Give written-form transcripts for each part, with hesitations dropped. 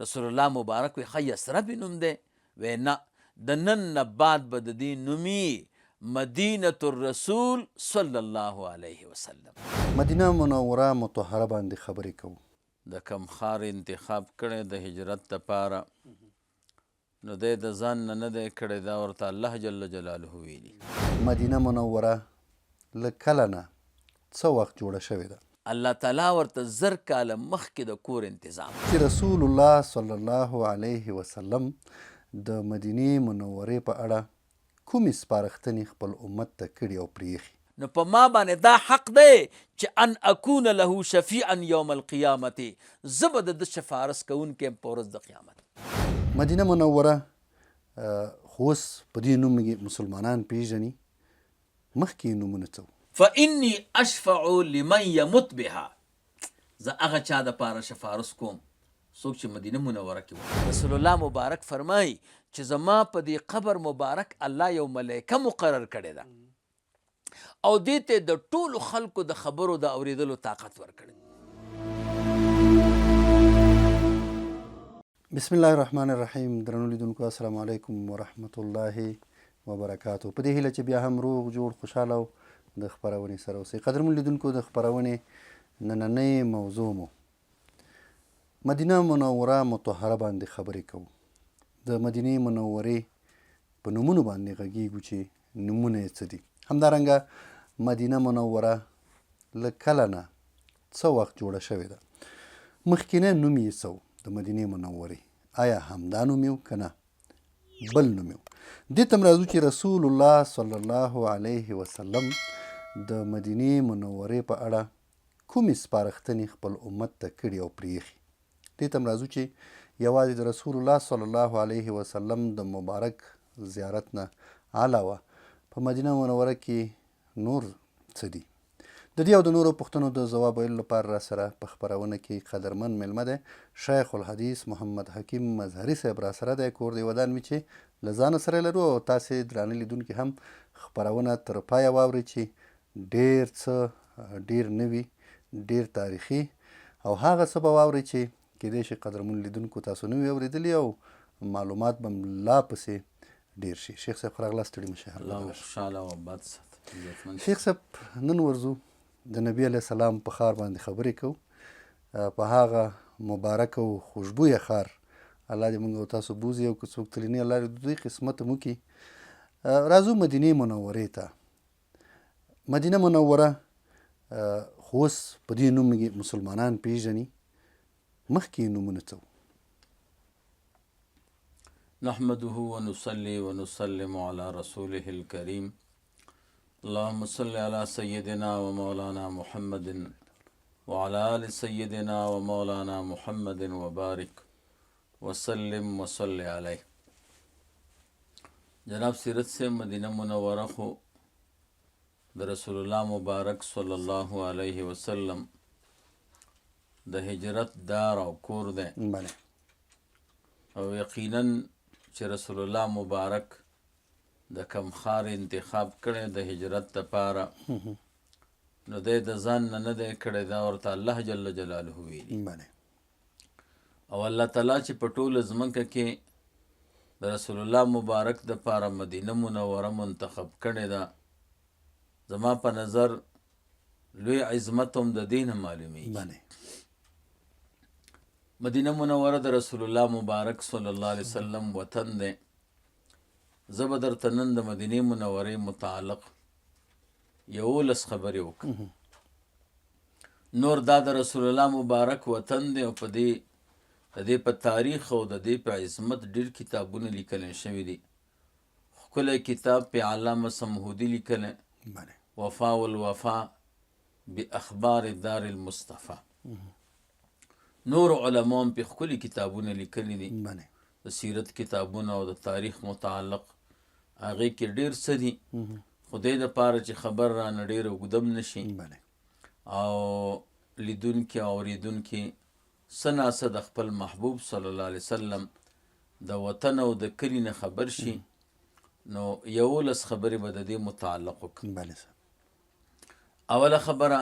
رسول الله مبارک وی ښه یثرب نوم دی. وی نه، د نن نه بعد به د دې نومي مدینة الرسول صلی الله علیه وسلم. مدینه منوره مطهره باندې خبرې کوو. د کوم ښار انتخاب کړی د هجرت دپاره نو دی د ځان نه نه دی کړی، دا ورته الله جل جلاله ویلي. مدینه منوره له کله نه څه وخت جوړه شوې ده؟ الله تعالی ورته 1000 کاله مخکې د کور انتظام. چې رسول الله صلی الله علیه وسلم د مدینې منورې په اړه کومې سپارښتنې خپل امت ته کړي او پرېښي؟ نو په ما باندې دا حق دی چې ان اکون له شفیعا یوم القیامت، زه به د ده شفارس کوونکی یم په ورځ د قیامت. مدینه منوره خو اوس په دې نوم مسلمانان پیژني، مخکې نومونه څه وو؟ فانی اشفع لمن یمت بها، زه هغه چا دپاره شفارس کوم څوک چې مدینه منوره کې وو. رسول الله مبارک فرمایي چې زما په دې قبر مبارک الله یو ملایکه مقرر کړې ده او دې ته د ټولو خلکو د خبرو د اورېدلو طاقت ورکړي. بسم الله الرحمن الرحیم. درنو لیدونکو السلام علیکم ورحمت الله وبرکاتو. په دې هیله چې بیا هم روغ جوړ خوشحاله او د خپرونې سره اوسئ. قدرمن لیدونکو، د خپرونې نننۍ موضوع مو مدینه منوره مطهره باندې خبرې کوو. د مدینې منورې په نومونو باندې غږیږو چې نومونه یې څه دي. همدارنګه مدینه منوره له کله نه څه وخت جوړه شوې ده؟ مخکینی نوم یې څه و د مدینې منورې؟ آیا همدا نوم یې و که نه بل نوم یې و؟ دې ته هم راځو چې رسول الله صلی الله علیه وسلم د مدینې منورې په اړه کومې سپارښتنې خپل امت ته کړي او پرېښي. دې ته هم راځو چې یوازې د رسول الله صلی الله علیه وسلم د مبارک زیارت نه علاوه په مدینه منوره کې نور څه دي؟ د دې او د نورو پوښتنو د ځواب ویلو لپاره را سره په خپرونه کې قدرمن میلمه دی شیخ الحدیث محمد حکیم مظهري صاحب را سره دی. کور د ودان وي چې له ځانه سره لرو او تاسې درانه لیدونکي هم خپرونه تر پایه واورئ چې ډېر څه ډېر نوي ډېر تاریخي او هغه څه به واورئ چې کیدای شي قدرمن لیدونکو تاسو نه وي اورېدلي او معلومات به لا پسې ډېر شي. شیخ صاحب ښه راغلاست. ستړي مه شئ. الله خوشحاله او بد ساتي. شیخ صاحب نن ورځو د نبي علیه السلام په ښار باندې خبرې کوو، په هغه مبارک او خوشبویه ښار الله دې موږ او تاسو بوځي او که څوک تللی نه الله دې د دوی قسمت هم وکړي. راځو مدینې منورې ته. مدینه منوره خو اوس په دې نوم مسلمانان پیژني، مخکې نومونه څه وو؟ نحمده ونصلي ونسلم على رسوله الكريم اللهم صل على سيدنا ومولانا محمد وعلى آل سيدنا ومولانا محمد وبارك وسلم وصل عليه. جناب سیرت سے مدینہ منورہ خو د رسول الله مبارک صلی الله علیه وسلم د هجرت دار او کور دی او یقینا چې رسول الله مبارک د کم ښار انتخاب کړی د هجرت دپاره نو دی د ځان نه نه دی کړی، دا ورته الله جل جلاله ویلي. او الله تعالی چې په ټوله ځمکه کې د رسول الله مبارک دپاره مدینه منوره منتخب کړې ده، زما په نظر لوی عظمت هم د دې نه معلومیږي. مدینه منوره د رسول الله مبارک صلی الله علیه وسلم وطن دی. زه به درته نن د مدینې منورې متعلق 11 خبرې وکړم. نور دا د رسول الله مبارک وطن دی او د دې په تاریخ او د دې په عظمت ډېر کتابونه لیکلی شوي دي. ښکلی کتاب په علامه سمهودي لیکلی وفا والوفا باخبار دار المصطفى. نور علما هم په ښکلي کتابونه لیکلي دي، د سیرت کتابونه او د تاریخ متعلق. هغې کې ډېر څه دي، خو دې دپاره چې خبر رانه ډېر اوږده هم نشي او لیدونکي او اورېدونکي څه ناڅه د خپل محبوب صلی الله علیه وسلم د وطن او د کلي نه خبر شي. نو 11 خبرې به د دې متعلق وکړو. اوله خبره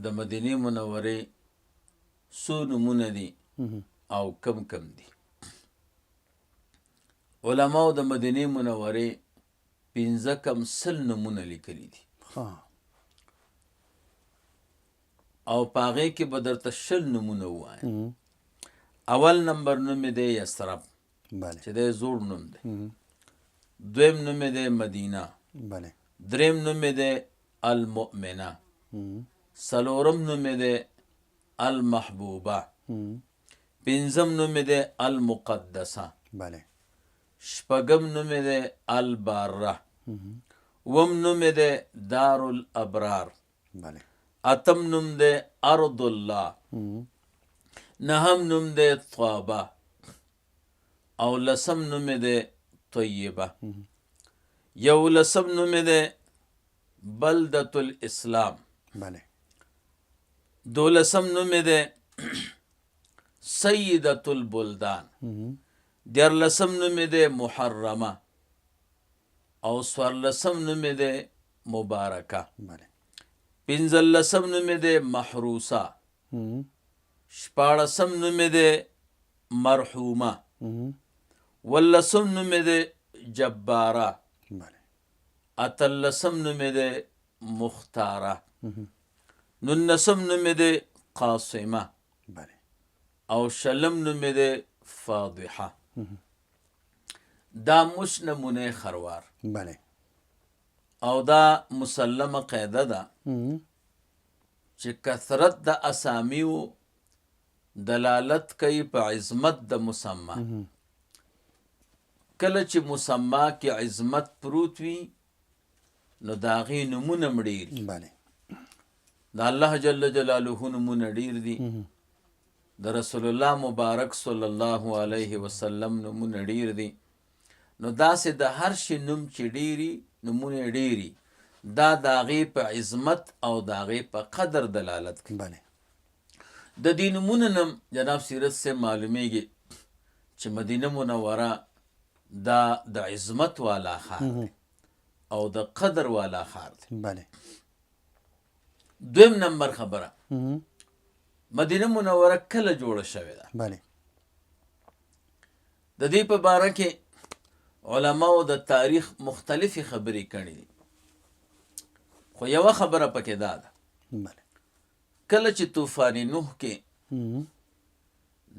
د مدینې منورې څو نومونه دي او کم کم دي. علماو د مدینې منورې 15 نمونه لیکلي دي او په هغې کې به درته 20 نمونه ووایم. اول نمبر نوم یې دی یثرب چې دی زوړ نوم دی. دویم نوم یې دی مدینه. دریم نوم یې دی المؤمنه. څلورم نوم یې دی المحبوبه. پنځم نوم یې دی المقدسه. شپږم نوم یې دی الباره. اووم نوم یې دی دار الابرار. اتم نوم دی ارض الله. نهم نوم دی طابه. او لسم نوم دی طیبه. یولسم نوم دی بلدة الاسلام. دولسم نوم دی سیدة البلدان. دیارلسم نوم دی محرمه. او څوارلسم نوم دی مبارکه. پنځلسم نوم دی محروسه. شپاړسم نوم دی مرحومه. ولسم نوم دی جباره. اتلسم نوم دی مختاره. نولسم نوم دی قاسمه. او شلم نوم دی فاضحه. دا مش نمونه خروار. او دا مسلمه قاعده ده چې کثرت د اسامیو دلالت کوي په عظمت د مسما. کله چې مسما کې عظمت پروت وي نو د هغې نومونه هم ډېر دي. د الله جل جلاله نومونه ډېر دي. د رسول الله مبارک صلی الله علیه وسلم نومونه ډېر دي. نو داسې د هر شي نوم چې ډېري نومونه ډېري دا د هغې په عظمت او د هغې په قدر دلالت کوي. د دې نومونه نه جناب سیرت سے معلومیږي چې مدینه منوره دا د عظمت والا ښار دی او د قدر والا ښار دی. دویم نمبر خبره مدینه منوره کله جوړه شوې ده. د دې په باره کې علماو د تاریخ مختلفې خبرې کړي دي. خو یوه خبره پکې دا ده کله چې طوفان نوح کې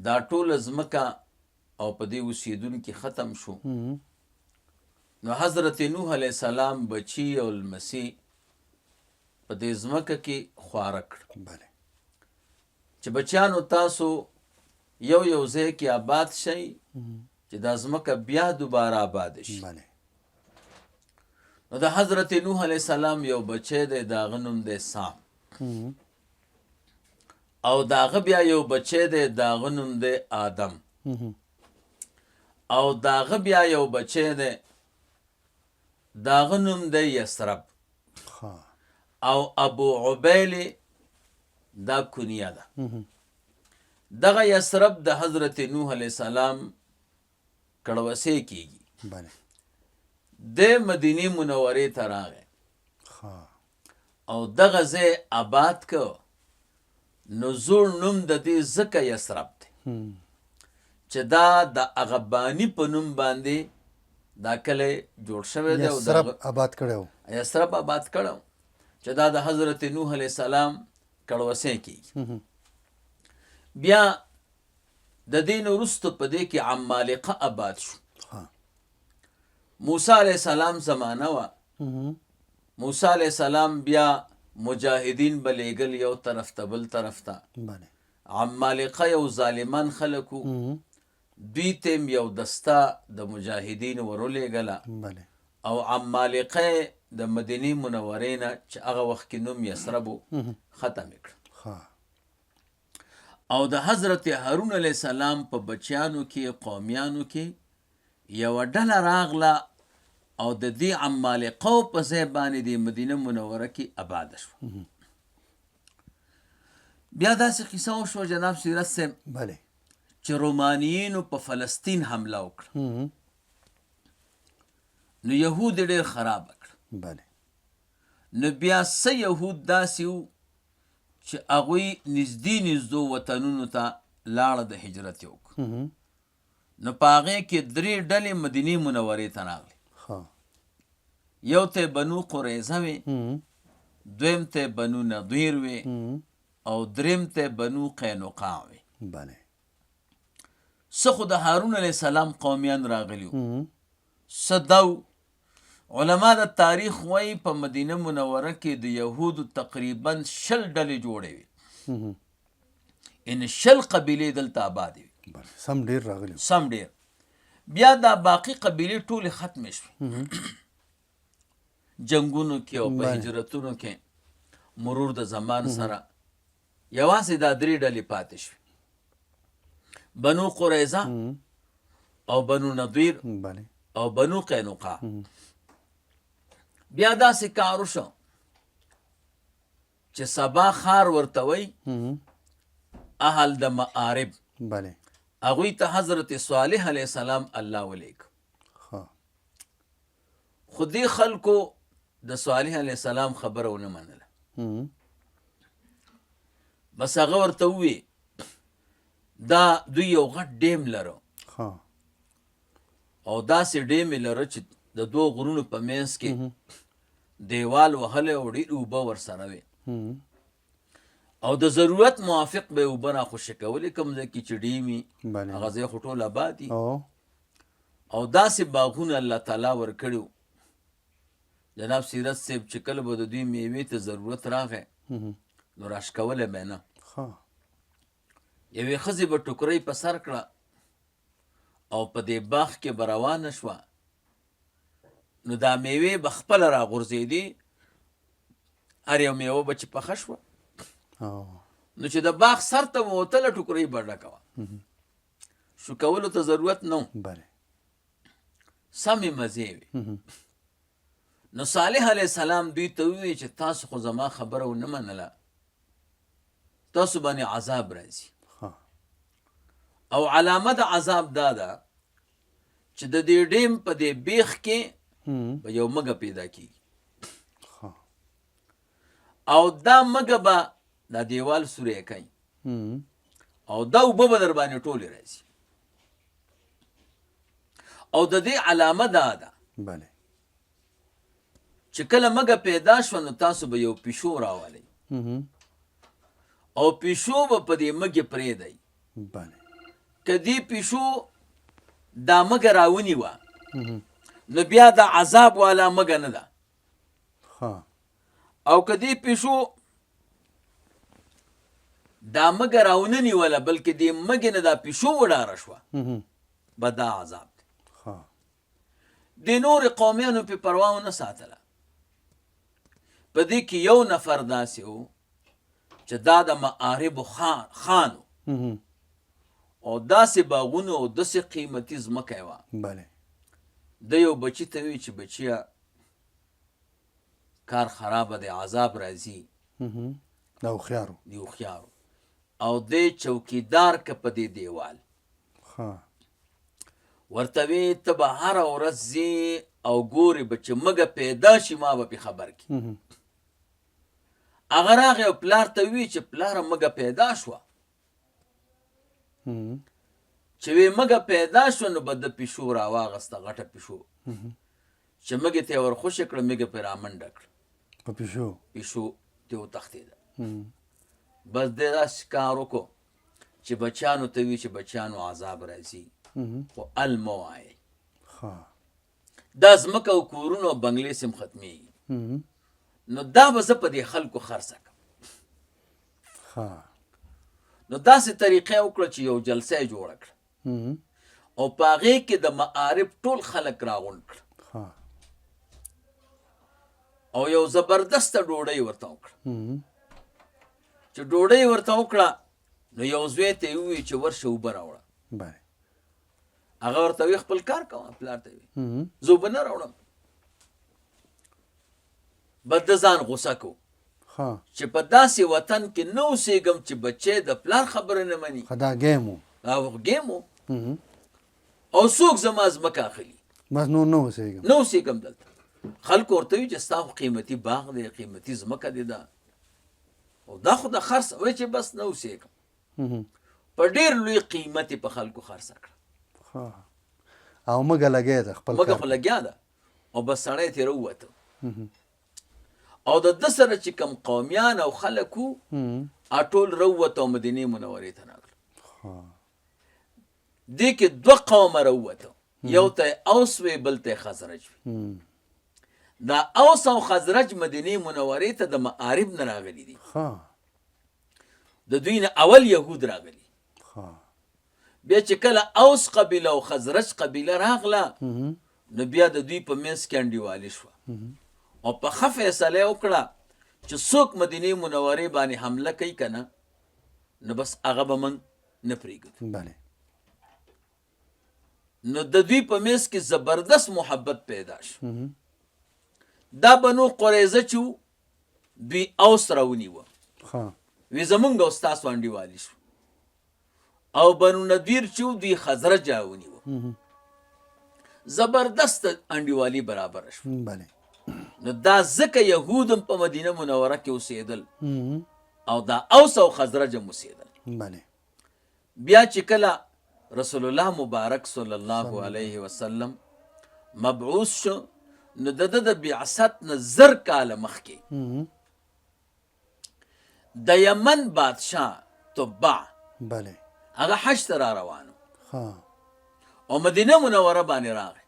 دا ټوله ځمکه او په دې اوسېدونکي ختم شو نو حضرت نوح علیه السلام بچي او لمسي په دې ځمکه کې خواره کړ چې بچیانو تاسو یو یو ځای کې آباد شئ چې دا ځمکه بیا دوباره آباد شي. نو د حضرت نوح علیه السلام یو بچی دی د هغه نوم دی سام او د هغه بیا یو بچی دی د هغه نوم دی آدم او د هغه بیا یو بچی دی د هغه نوم دی یثرب او ابو عبیل دا کنیه ده. دغه یثرب د حضرت نوح علیه السلام کړوسی کیږي. د مدینې منورې ته راغی او دغه ځای آباد که نو زوړ نوم د دې ځکه یثرب دی چې دا د هغه باني په نوم باندې دا کلی جوړ شوی دی. یثرب آباد کړی و. یثرب آباد کړی و چې دا د حضرت نوح علیه السلام کړوسی کیږي. بیا د دې نه وروسته په دې کې عمالقه آباد شو. موسی علیه السلام زمانه وه. موسی علیه السلام بیا مجاهدین به لیږل یو طرف ته بل طرف ته. عمالقه یو ظالمان خلک وو. دوی ته یو دسته د مجاهدینو ورولېږله او عمالقه د مدینې منورې نه چې هغه وخت کې نوم یثرب و ختم یې کړ. او د حضرت هارون علیه السلام په بچیانو کې قومیانو کې یوه ډله راغله او د دې عمالقو په ځای باندې د مدینه منوره کې آباده شوه. بیا داسې قصه وشوه جناب سیرت صاحب چې رومانیینو په فلسطین حمله وکړه نو یهود یې ډېر خرابه کړه. نو بیا څه یهود داسې وو چې هغوی نږدې وطنونو ته لاړه د هجرت یې وکړه. نو په هغې کې 3 ډلې مدینې منورې ته راغلې. یو ته بنو قریظه وې، دویم ته بنو نضیر وې، او دریم ته بنو قینقاع وې. څه خو د هارون علیه السلام قومیان راغلي وو، څه دو علما د تاریخ وایي په مدینه منوره کې د یهودو تقریبا 20 ډلې جوړې وې، یعنې 20 قبیلې دلته آبادې وې. سم ډېر راغلي، سم ډېر. بیا دا باقي قبیلې ټولې ختمې شوې جنګونو کې او په هجرتونو کې مرور د زمان سره. یوازې دا 3 ډلې پاتې شوې، بنو قریظه او بنو نضیر او بنو قینقاع. بیا داسې کار وشو چې سبا خار ورته وی اهل د معارب، هغوی ته حضرت صالح علیه السلام الله ولیږه. خو دې خلکو د صالح علیه السلام خبره ونه منله. بس هغه ورته ووی دا دوی یو غټ ډیم لرو او داسې ډیم یې لره چې د 2 غرونو په منځ کې دیوال وهلی او ډېرې اوبه ورسره وې، او د ضرورت موافق به یې اوبه راخوشې کولې. کوم ځای کې چې ډیم وي هغه ځای خو ټول آباد دي، او داسې باغونه الله تعالی ورکړي وو. جناب سیرت صاحب چې کله به د دوی میوې ته ضرورت راغی نو راشکولی به نه. یوې ښځې به ټوکرۍ په سر کړه او په دې باغ کې به روانه شوه، نو دا میوې به خپله راغورځېدې، هر یو میوه به چې پخه شوه نو چې د باغ سر ته به وتله ټوکرۍ به ډکه وه، شو کولو ته ضرورت نه و، سمې مزې وې. نو صالح علیه السلام دوی ته وویل چې تاسو خو زما خبره ونه منله، تاسو باندې عذاب راځي، او علامه د عذاب دا ده چې د دې ډیم په دې بیخ کې به یو مږه پیدا کېږي، او دا مږه به دا دیوال سوری کوي او دا اوبه به در باندې ټولې راځي. او د دې علامه دا ده چې کله مږه پیدا شوه نو تاسو به یو پیشو راولئ او پیشو به په دې مږې پرېږدئ. که دې پیشو دا مږه راونیوه نو بیا د عذاب والا مږه نه ده، او که دې پیشو دا مږه راونه نیوله بلکې دې مږې نه دا پیشو وډاره شوه به دا عذاب دی. د نورې قومیانو پې پروا ونه ساتله. په دې کې یو نفر داسې و چې دا د معاربو خان و او داسې باغونه او داسې قیمتي ځمکه یې وه. د یو بچي ته وی چې بچیه کار خرابه دی، عذاب راځي. دا هوښیار و او دی چوکیدار که په دې دیوال ورته وی ته به هره ورځ ځې او ګورې به چې مږه پیدا شي ما به پې خبر کړي. هغه راغی او پلار ته وی چې پلاره مږه پیدا شوه. چې وی مږه پیدا شوه نو به د پیشو راواغسته، غټه پیشو چې مږې ته یې ورخوشې کړه، مږه پې رامنډه کړه، پیشو تې وتښتېده. بس دی داسې کار وکړو چې بچیانو ته وی چې بچیانو عذاب راځي خو ال مه وایئ، دا ځمکه او کورونه او بنګلې سم ختمېږي، نو دا به زه په دې خلکو خرڅه کړم. نو داسې طریقه یې وکړه چې یو جلسه یې جوړه کړه او په هغې کې د معارف ټول خلک راغونډ کړه او یو زبردسته ډوډۍ ورته وکړه. چې ډوډۍ ورته وکړه نو یو زوی ته یې وویل چې ورشه اوبه راوړه. هغه ورته وی خپل کار کوه، پلار ته وی زه اوبه نه راوړم. بد د ځان غوسه کو چې په داسې وطن کې نه اوسېږم چې بچی د پلار خبره نه مني. دا ګیم و او څوک زما ځمکه اخلي، بس نور نه اوسېږم دلته. خلکو ورته وي چې ستا خو قیمتي باغ دی، قیمتي ځمکه دی دا، او دا خو د خرڅ وایي چې بس نه اوسېږم. په ډېر لوی قیمت په خلکو خرڅه کړه. او مګه لګیا ده خپل مګه خو لګیا ده او بس سړی ترې ووته او د ده سره چې کوم قومیان او خلک وو ټول راووته او مدینې منورې ته راغله. دې کې 2 قومه راووته، یو ته اوس وی بل ته خزرج وی. دا اوس او خزرج مدینې منورې ته د معارب نه راغلي دي. د دوی نه اول یهود راغلي. بیا چې کله اوس قبیله او خزرج قبیله راغله نو بیا د دوی په منځ کې انډیوالي شوه او په ښه فیصله وکړه چې څوک مدینې منورې باندې حمله کوي که نه نو بس هغه به موږ نه پرېږدو. نو د دوی په منځ کې زبردست محبت پیدا شو. دا بنو قریظه چې وو دوی اوس راونیوه، وی زمونږ او ستاسو انډیوالي شو. او بنو نذیر چې وو دوی خزرج راونیوه، زبردست انډیوالي برابر شو. نو دا ځکه یهود هم په مدینه منوره کې اوسېدل او دا اوس او خزرج هم اوسېدل. بیا چې کله رسول الله مبارک صلی الله علیه وسلم مبعوث شو نو د د بعثت نه 1000 کاله مخکې د یمن بادشاه تبع هغه حج ته را روانو او مدینه منوره باندې راغی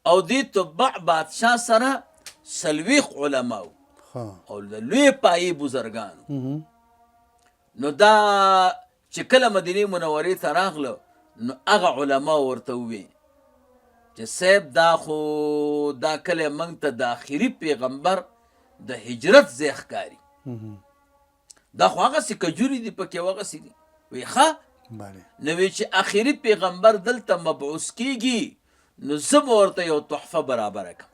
او دې تبع بادشاه سره 40 علماو او د لوی پایې بزرګانو. نو دا چې کله مدینه منورې ته راغله نو هغه علما ورته ووی چې صاحب دا خو دا کله موږ ته د آخري پیغمبر د هجرت ځای ښکاري، دا خو هغسې کجوري دي پکې هغسې دي. وی ښه نو وی چې آخري پیغمبر دلته مبعوث کیږي نو زه به ورته یو تحفه برابره کړم.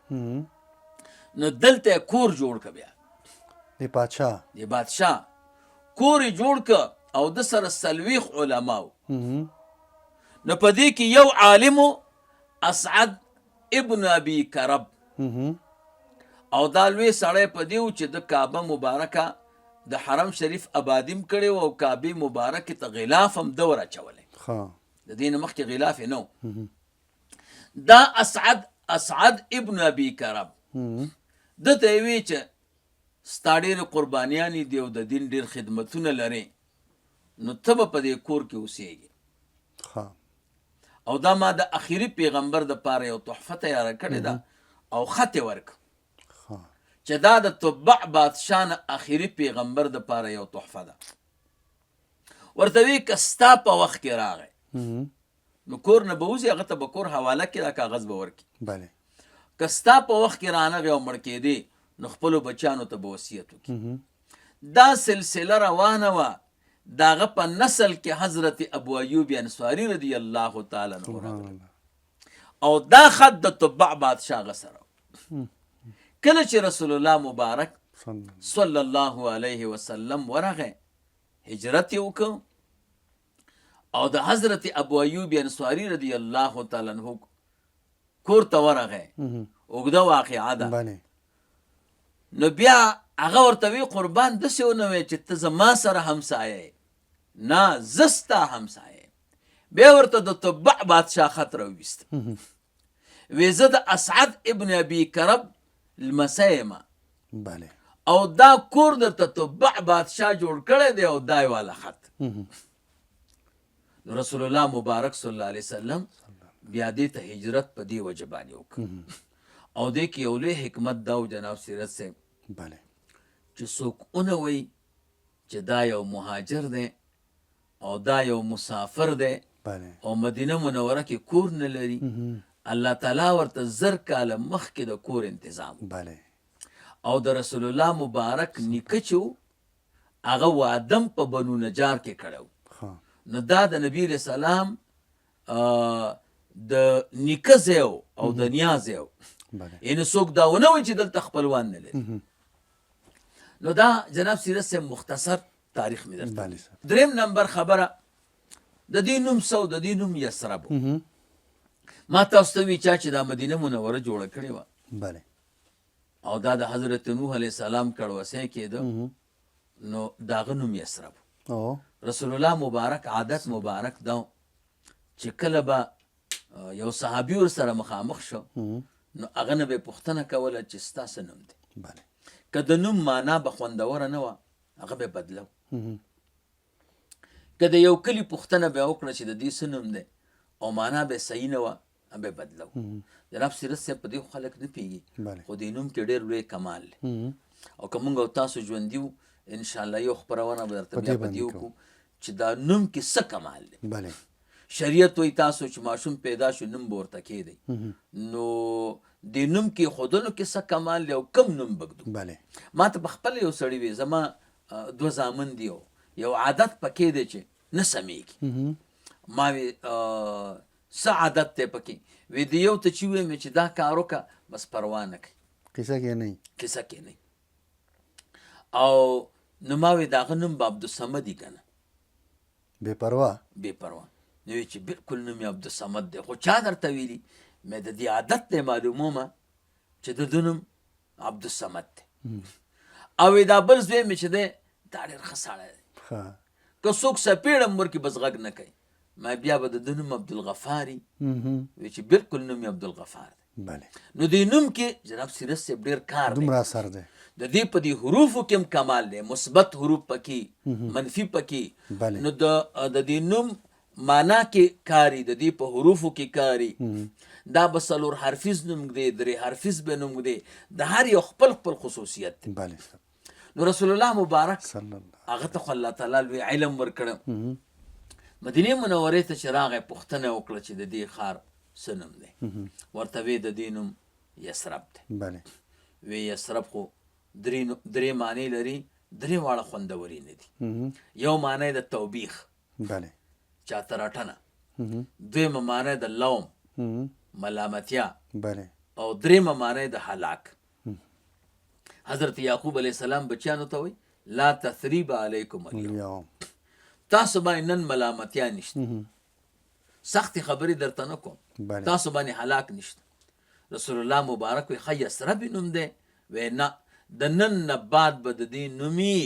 نو دلته یې کور جوړ که، بیا د بادشاه کور یې جوړ که او د سره 40 علماو. نو په دې کې یو عالمو اسعد ابن ابي کرب او دا لوی سړی په دې و چې د کعبه مبارکه د حرم شریف آبادیم کړی و او کعبې مبارکې ته غلاف هم ده ور اچولی، د دې نه مخکې غلاف یې نه و. دا اسعد ابن ابي کرب ده ته یې وی چې ستا ډېرې قربانیانې دي او د دین ډېر خدمتونه لرې نو ته به په دې کور کې اوسېږي او دا ما د اخري پیغمبر دپاره یو تحفه تیاره کړې ده او خط یې ورکړه چې دا د تبع بادشاه نه اخري پیغمبر دپاره یو تحفه ده. ورته وی که ستا په وخت کې راغی نو کور نه به وځي، هغه ته به کور حواله کړي، دا کاغذ به ورکړي. که ستا په وخت کې رانغی او مړ کېدې نو خپلو بچیانو ته به وصیت وکړي. دا سلسله روانه وه، د هغه په نسل کې حضرت ابو ایوب انصاري رضی الله تعالی عنه راغلی او دا خط د تبع بادشاه هغه سره. کله چې رسول الله مبارک صلی الله علیه وسلم ورغی، هجرت یې وکړ او د حضرت ابو ایوب انصاري رضی الله تعالی عنه کور ته ورغی. اوږده واقعه ده. نو بیا هغه ورته وی قربان داسې ونه وی چې ته زما سره همسایه یې، نه زه ستا همسایه یم. بیا ورته د تبع بادشاه خط راوویست، وی زه د اسعد ابن ابي کرب لمسی یم او دا کور درته تبع بادشاه جوړ کړی دی او دا یې والا خط. نو رسول الله مبارک صلی الله علیه وسلم بیا دې ته هجرت په دې وجه باندې وکړ او دې کې یو لوی حکمت دا و جناب سیرت صاحب چې څوک ونه وی چې دا یو مهاجر دی او دا یو مسافر دی او مدینه منوره کې کور نه لري، الله تعالی ورته 1000 کاله مخکې د کور انتظام او د رسول الله مبارک نیکه چې و هغه وادم په بنو نجار کې کړی. نو دا د نبی علیه السلام د نیکه ځای او د نیا ځای و، یعنې څوک دا ونه وایي چې دلته خپلوان نه لري. نو دا جناب سیرت صاحب مختصر تاریخ مې درته. دریم نمبر خبره د دې نوم څه و؟ د دې نوم یثرب و. ما تاسو ته وی چا چې دا مدینه منوره جوړه کړې وه او دا د حضرت نوح علیه السلام کړوسی کېده نو د هغه نوم یثرب. رسول الله مبارک عادت مبارک دا چې کله به یو صحابي ورسره مخامخ شو نو هغه نه به یې پوښتنه کوله چې ستا څه نوم دی. که د نوم معنا به خوندوره نه وه هغه به یې بدلو. که د یو کلي پوښتنه به یې وکړه چې د دې څه نوم دی او معنا به یې صحیح نه وه به یې بدلو. جناب سیرت صاحب په دې خو خلک نه پوهېږي خو دې نوم کې ډېر لوی کمال دی. او که موږ او تاسو ژوندي وو انشاءالله یو خپرونه به درته بیا په دې وکړو چې دا نوم کې څه کمال دی. شریعت وایي تاسو چې ماشوم پیدا شو نوم به ورته کېدی نو دې نوم کې ښودلو کې څه کمال دی او کم نوم بږدو. ما ته په خپله یو سړي وي زما 2 زامن دي او یو عادت پکې دی چې نه سمیږي. ما وی څه عادت دی پکې وی د یو ته چې ویم چې دا کار وکړه بس پروا نه کوي کیسه کې نه او نو ما وی د هغه نوم به عبدالصمد یي که نه بې پروا نو وی چې بلکل نوم یې عبدالصمد دی خو چا درته ویلي مې د دې عادت دی معلومومه چې د ده نوم عبدالصمد دی. او وی دا بل زوی مې چې دی دا ډېر ښه سړی دی که څوک سپېړه عمر کې بس غږ نه کوي ما بیا به د ده نوم عبدالغفار وي وی چې بلکل نوم یې عبدالغفار دی. نو دې نوم کې جناب سیرت صاحب ډېر کار دی. د دې په دې حروفو کې هم کمال دی مثبت حروف پکې منفي پکې نو د دې نوم معنا کې کاري د دې په حروفو کې کاري دا به 4 حرفیز نوم دی 3 حرفیز به نوم دی د هر یو خپل خصوصیت دی. نو رسول الله مبارک هغه ته خو الله تعالی لوی علم ورکړه مدینې منورې ته چې راغی پوښتنه وکړه چې د دې ښار څه نوم دی ورته وی د دې نوم یثرب دی. وی یثرب خو 3 معنی لري 3 واړه خوندوري نه دي. یو معنی د توبیخ چاته رټنه دویمه معنی د لوم ملامتیا او دریمه معنی د هلاک. حضرت یعقوب علیه السلام بچیانو ته وی لا تثریب علیکم اليوم تاسو باندې نن ملامتیا نشته سختی خبرې درته نه کوم تاسو باندې هلاک نشته. رسول الله مبارک وی ښه یثرب نوم دی وی نه د نن نه بعد به د دې نومي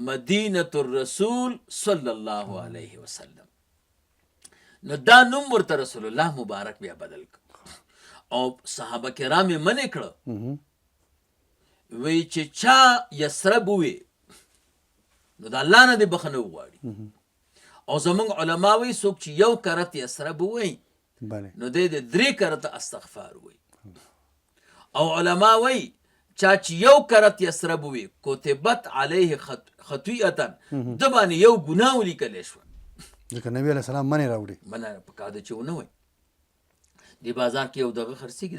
مدینة الرسول صلی الله علیه وسلم. نو دا نوم ورته رسول الله مبارک بیا بدل کړ او صحابه کرام یې منې کړه وی چې چا یثرب ووی نو د الله نه دې بخښنه وغواړي او زمونږ علما وی څوک چې یو کرت یثرب ووی نو دی د 3 کرته استغفار ووی او علما وی چا چې یو کرت یثرب ووی کتبت علیه خطیئه د باندې یو ګناه ولیکلی شوه ځکه نبی علیه السلام منې راوړي منه پکار ده چې ونه وی دې بازار کې یو دغه خرڅېږي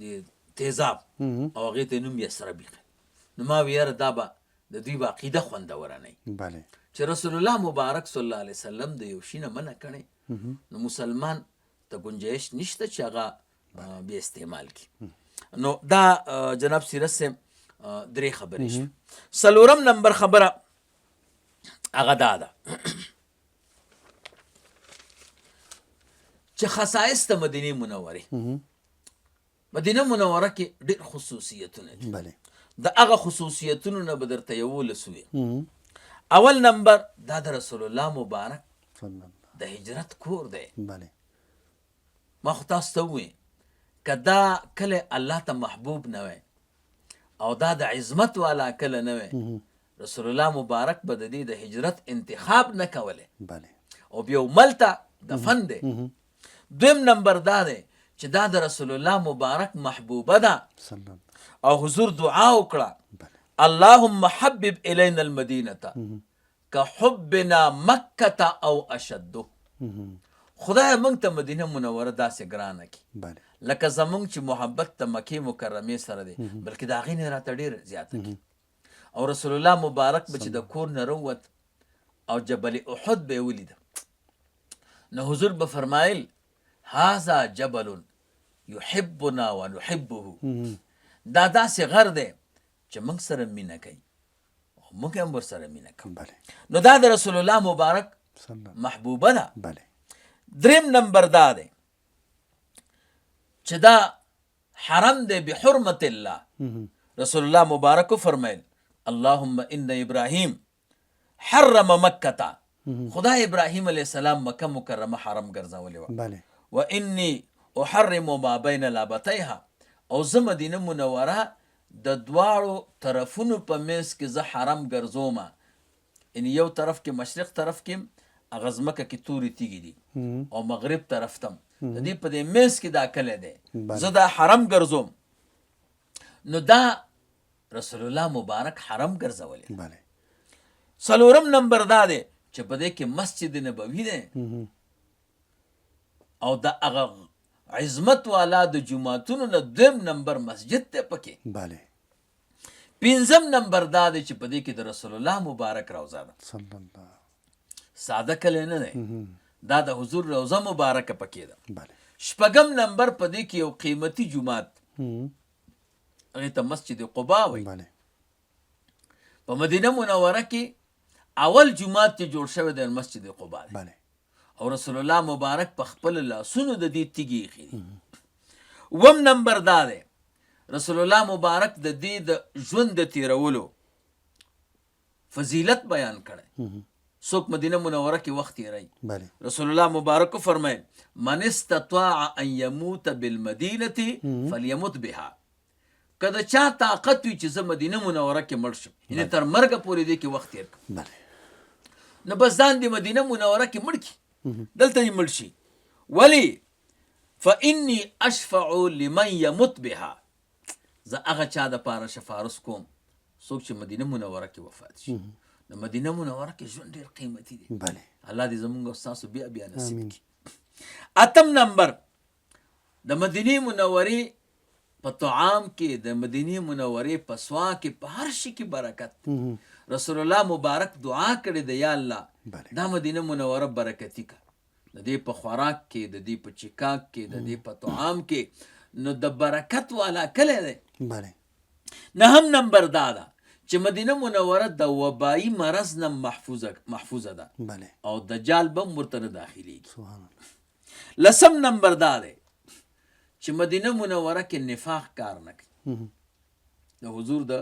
د تیزاب او هغې ته نوم یثرب ایښی نو ما وی یاره دا به د دوی به عقیده خوندوره نه چې رسول الله مبارک صلی الله علیه وسلم د یو شي نه منع کړی نو مسلمان ته گنجایش نشته چې هغه بیا استعمال کړي. نو دا جناب سیرت صاحب 3 خبرې شوې. 4 نمبر خبره هغه دا ده چې خصائص د مدینې منورې مدینه منوره کې ډېر خصوصیتونه دي. د هغه خصوصیتونو نه به درته 11 وي. اول نمبر دا د رسول الله مبارک د هجرت کور دی. ما خو تاسو ته ووایي که دا کله الله ته محبوب نه وی او دا د عظمت والا کله نه وی رسول الله مبارک به د دې د هجرت انتخاب نه کولی او بیا ملته دفن دی. دویم نمبر دا دی چې دا د رسول الله مبارک محبوبه ده او حضور دعا وکړه اللهم حبب الینا المدینه كحبنا مکه او اشده. خدای موږ ته مدینه منوره داسې ګرانه کړي لکه زموږ چې محبت د مکې مکرمې سره دی بلکې د هغې نه راته ډېر زیاته کړي. او رسول الله مبارک به چې د کور نه روت او جبل احد به یې ولیده نو حضور به فرمایل هذا جبل یحبنا ونحبه دا داسې غر دی چې موږ سره مینه کوي او موږ هم ورسره مینه کوو. نو دا د رسول الله مبارک محبوبه ده. 3 نمبر دا دی چې دا حرم دی بحرمت الله. رسول الله مبارک فرمایل اللهم ان ابراهیم حرم مکه، خدای ابراهیم علیه السلام مکه مکرمه حرم ګرځولې وه. بله و انی احرم ما بین لابتیها، او زه مدینه منوره د دواړو طرفونو په منځ کې زه حرم ګرځومه. یعنې یو طرف کې مشرق طرف کې هغه ځمکه کې تورې تیږې دي او مغرب طرف ته د دې په دې منځ کې دا کلی دی، زه دا حرم ګرځوم. نو دا رسول الله مبارک حرم ګرځولی. بله 4 نمبر دا دی چې په دې کې مسجد نبوي دی او د هغه عظمت والا د جوماتونو نه 2 نمبر مسجد دی پکې. بله 5 نمبر دا دی چې په دې کې د رسول الله مبارک روضه ده. صلی الله ساده کلی نه دی، دا د حضور روضه مبارکه پکې ده. بله 6 نمبر په دې کې یو قیمتي جومات، هغې ته مسجد قبا وایي. بله په مدینه منوره کې اول جومات چې جوړ شوی دی مسجد قبا دی. بله او رسول الله مبارک په خپل لاسونو د دې تیږې ایښي دي. 7 نمبر دا دی رسول الله مبارک د دې د ژوند د تیرولو فضیلت بیان کړی. څوک مدینه منوره کې وخت تیروي، بله رسول الله مبارک فرمایل من استطاع ان يموت بالمدینه فلیمت بها. که د چا طاقت وي چې زه مدینه منوره کې مړ شم، یعنې تر مرګه پورې دې کې وخت تیر کړم، بله نو بس ځان دې مدینه منوره کې مړ کړي، دلته دې مړ شي. ولی فانی اشفع لمن یمت بها، زه هغه چا دپاره شفارس کوم څوک چې مدینه منوره کې وفات شي. د مدینه منوره کې ژوند ډېر قیمتي دی. بله الله دې زمونږ او ستاسو بیا بیا نصیب آمین. کړي. 8 نمبر د مدینې منورې په طعام کې، د مدینې منورې په سوا کې، په هر شي کې برکت. رسول الله مبارک دعا کړې ده یا الله بله دا مدینه منوره برکتي که، د دې په خوراک کې، د دې په چکاک کې، د دې په طعام کې، نو د برکت والا کلی دی. بله 9 نمبر دا ده چې مدینه منوره د وبایي مرض نه محفوظه ده بله او دجال به ورته نه داخلیږي. سبحان الله 10 نمبر دا دی چې مدینه منوره کې نفاق کار نه کوي. د حضور د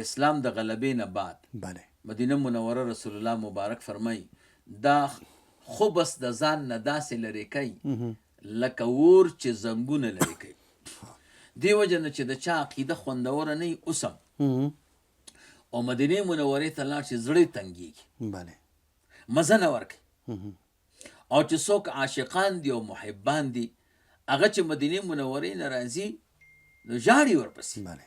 اسلام د غلبې نه بعد بله مدینه منوره رسول الله مبارک فرمایي دا خبث د ځان نه داسې لرې کوي لکه اور چې زنګونه لرې کوي. دې وجه نه چې د چا عقیده خوندوره نه وي اوس هم او مدینې منورې ته لاړ شي زړه یې تنګېږي، بله مزه نه ورکوي. او چې څوک عاشقان دي او محبان دي هغه چې مدینې منورې نه راځي نو ژاړي ورپسې. بله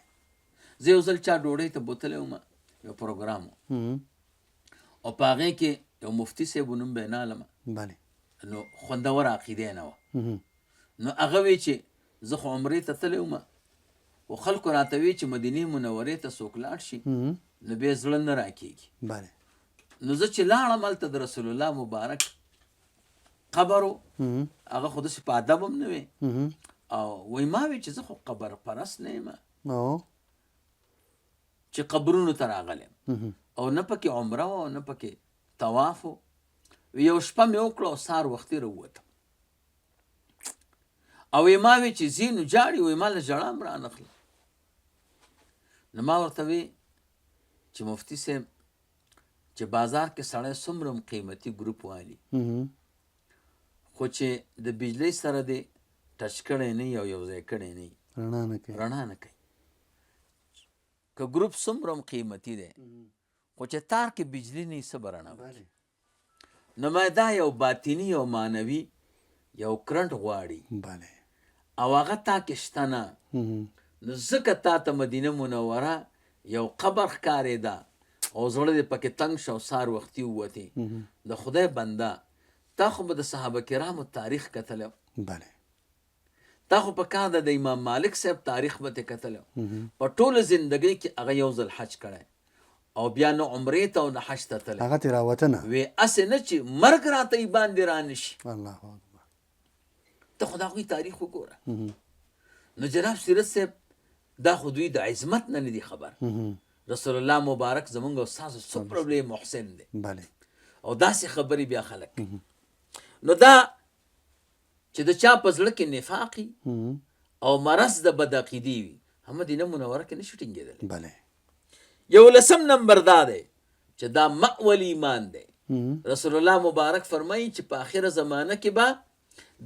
زه یو ځل چا ډوډۍ ته بوتلی وم، یو پروګرام او په هغې کې یو مفتي صاحب نوم به یې نالمه، بله نو خوندوره عقیده یې نه وه. نو هغه وی چې زه خو عمرې ته تللی وم خو خلکو راته وی چې مدینې منورې ته څوک لاړ شي نو بیا زړه نه راکېږي. بله نو زه چې لاړم هلته د رسول الله مبارک قبر و، هغه خو داسې په ادب هم نه وی، او وی ما وی چې زه خو قبر پرست نه یم چې قبرونو ته راغلی او نه پکې عمره و او نه پکې طواف و. یو شپه مې وکړه او سهار وختي راووتم او وی ما وی چې ځي نو جاړي، وی ما له ژړا هم رانخله. نو ما ورته وی چې مفتي صاحب چې بازار کې سړی څومره هم قیمتي ګروپ والي خو چې د بجلۍ سره دې ټچ کړی نه وي او یو ځای کړی نه وي رڼا نه کوي. که ګروپ څومره هم قیمتي دی خو چې تار کې بجلي نه وي څه به رڼا وکړي. نو ما دا یو باطني او معنوي یو کرنټ غواړي او هغه تا کې شته نه. نو ځکه تا ته مدینه منوره یو قبر ښکارېده او زړه دې پکې تنګ شو، سهار وختي ووتې. د خدای بنده تا خو به د صحابه کرامو تاریخ کتلی، تا خو په کار د امام مالک صاحب تاریخ به تې کتلی، په ټوله زندګۍ کې هغه یو ځل حج کړی او بیا نه عمرې ته او نه حج ته تللی. هغه تېراوتنه وی هسې نه چې مرګ راته یې باندې رانشي. الله اکبر. ته خو د هغوی تاریخ وګوره. نو جناب سیرت صاحب دا خو دوی د عظمت نه دي خبر. رسول الله مبارک زمونږ او ستاسو څومره لوی محسن دی او داسې خبرې بیا خلک کوي. نو دا چې د چا په زړه کې نفاقي او مرض د بد عقیدې وي هم مدینه منوره کې نشي ټینګېدلی. یولسم نمبر دا دی چې دا مأول ایمان دی. رسول الله مبارک فرمایي چې په آخره زمانه کې به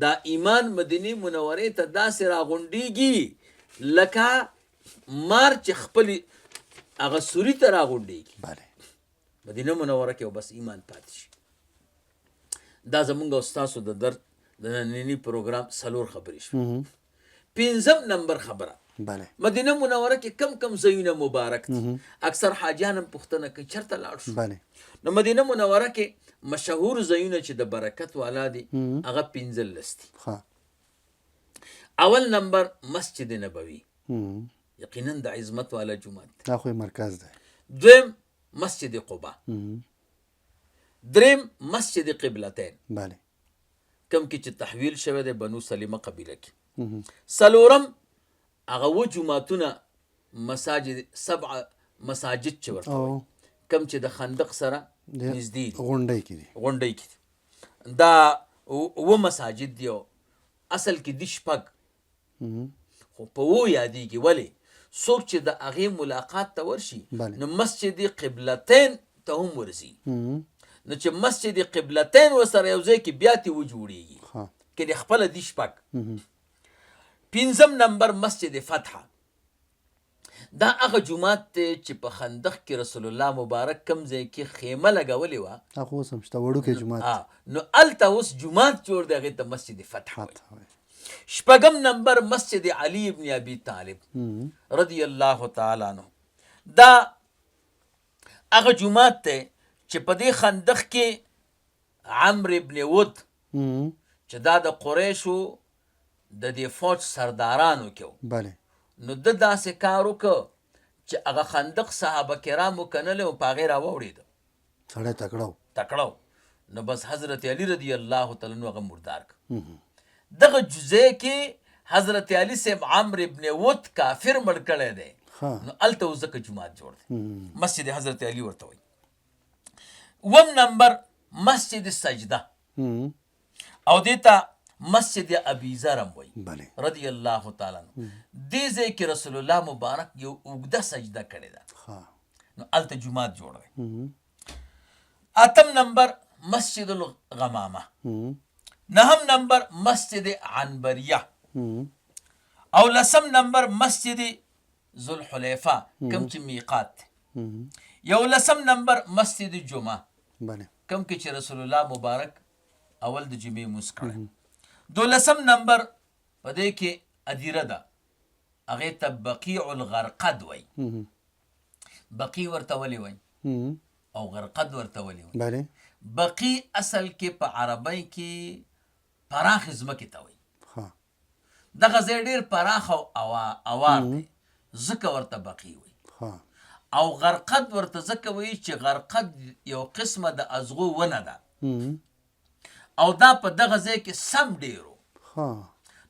دا ایمان مدینه منورې ته داسې راغونډېږي لکه مار چې خپل هغه سوري ته راغونډېږي. مدینه منوره کې بس ایمان پاتې شي. دا زمونږ او ستاسو د درد د ننني پروګرام 4 خبرې شوې. 5 نمبر خبره، مدینه منوره کې کم ځایونه مبارک دي. اکثر حاجیان هم پوښتنه کوي چېرته لاړ شو. نو مدینه منوره کې مشهور ځایونه چې د برکت والا دي هغه 15 دي. اول نمبر مسجد نبوي، یقینا د عظمت والا جومات دی، دا خو مرکز دی. دویم مسجد قبا، دریم مسجد قبلتین کم کې چې تحویل شوی دی بنو سلیمه قبیله کې. څلورم هغه و جوماتونه مساجد 7 مساجد چې ورته وایي کم چې د خندق سره نږدې دي، غونډۍ کې دي. دا و مساجد دی اصل کې دي 6 خو په و یادېږي. ولې؟ څوک چې د هغې ملاقات ته ورشي نو مسجد قبلتین ته هم ورځي. نو چې مسجد قبلتین ورسره یو ځای کې بیا ترې وجوړېږي که د خپله دي 6. 5 نمبر مسجد فتح، دا هغه جومات دی چې په خندق کې رسول الله مبارک کم ځای کې خیمه لګولې وه، هغه اوس هم شته وړوکی جومات، نو هلته اوس جومات جوړ دی، هغې ته مسجد فتح وایي. 6 نمبر مسجد علی ابن ابي طالب رضی الله تعالی عنہ، دا هغه جومات دی چې په دې خندق کې عمرو ابن ود چې دا د قریشو د دې فوج سردارانو کې و، نو د داسې کار وکړ چې هغه خندق صحابه کرامو کنلی و په هغې راوړېده، سړی تکړه. نو بس حضرت علی رضی الله تعالی عنہ هغه مردار کړ. دغه جزې کې حضرت علی صاحب عمرو ابن ود کافر مړ کړی دی، نو هلته اوس ځکه جومات جوړ دی، مسجد حضرت علی ورته وایي. 1 نمبر مسجد سجده، او دې ته مسجد ابي ذر وایي رضی الله تعالی عنہ. دې ځای کې رسول الله مبارک یو اوږده سجده کړې ده، نو هلته جومات جوړ دی. 8 نمبر مسجد الغمامه، 9 نمبر مسجد عنبریه، او 10 نمبر مسجد ذوالحلیفه کم چې میقات، 11 نمبر مسجد جمعه کم کې چې رسول الله مبارک اول د جمعې لمونځ کړی. 12 نمبر په دې کې ادیره ده، هغې ته بقیع الغرقد وایي. بقیع ورته ولې وایي او غرقد ورته ولې وایي؟ بقیع اصل کې په عربی کې پراخې ځمکې ته وایي. دغه ځای ډېر پراخ او اوار دی ځکه ورته بقیع وایي. او غرقد ورته ځکه وایي چې غرقد یو قسمه د ازغو ونه ده، او دا په دغه ځای کې سم ډېرو،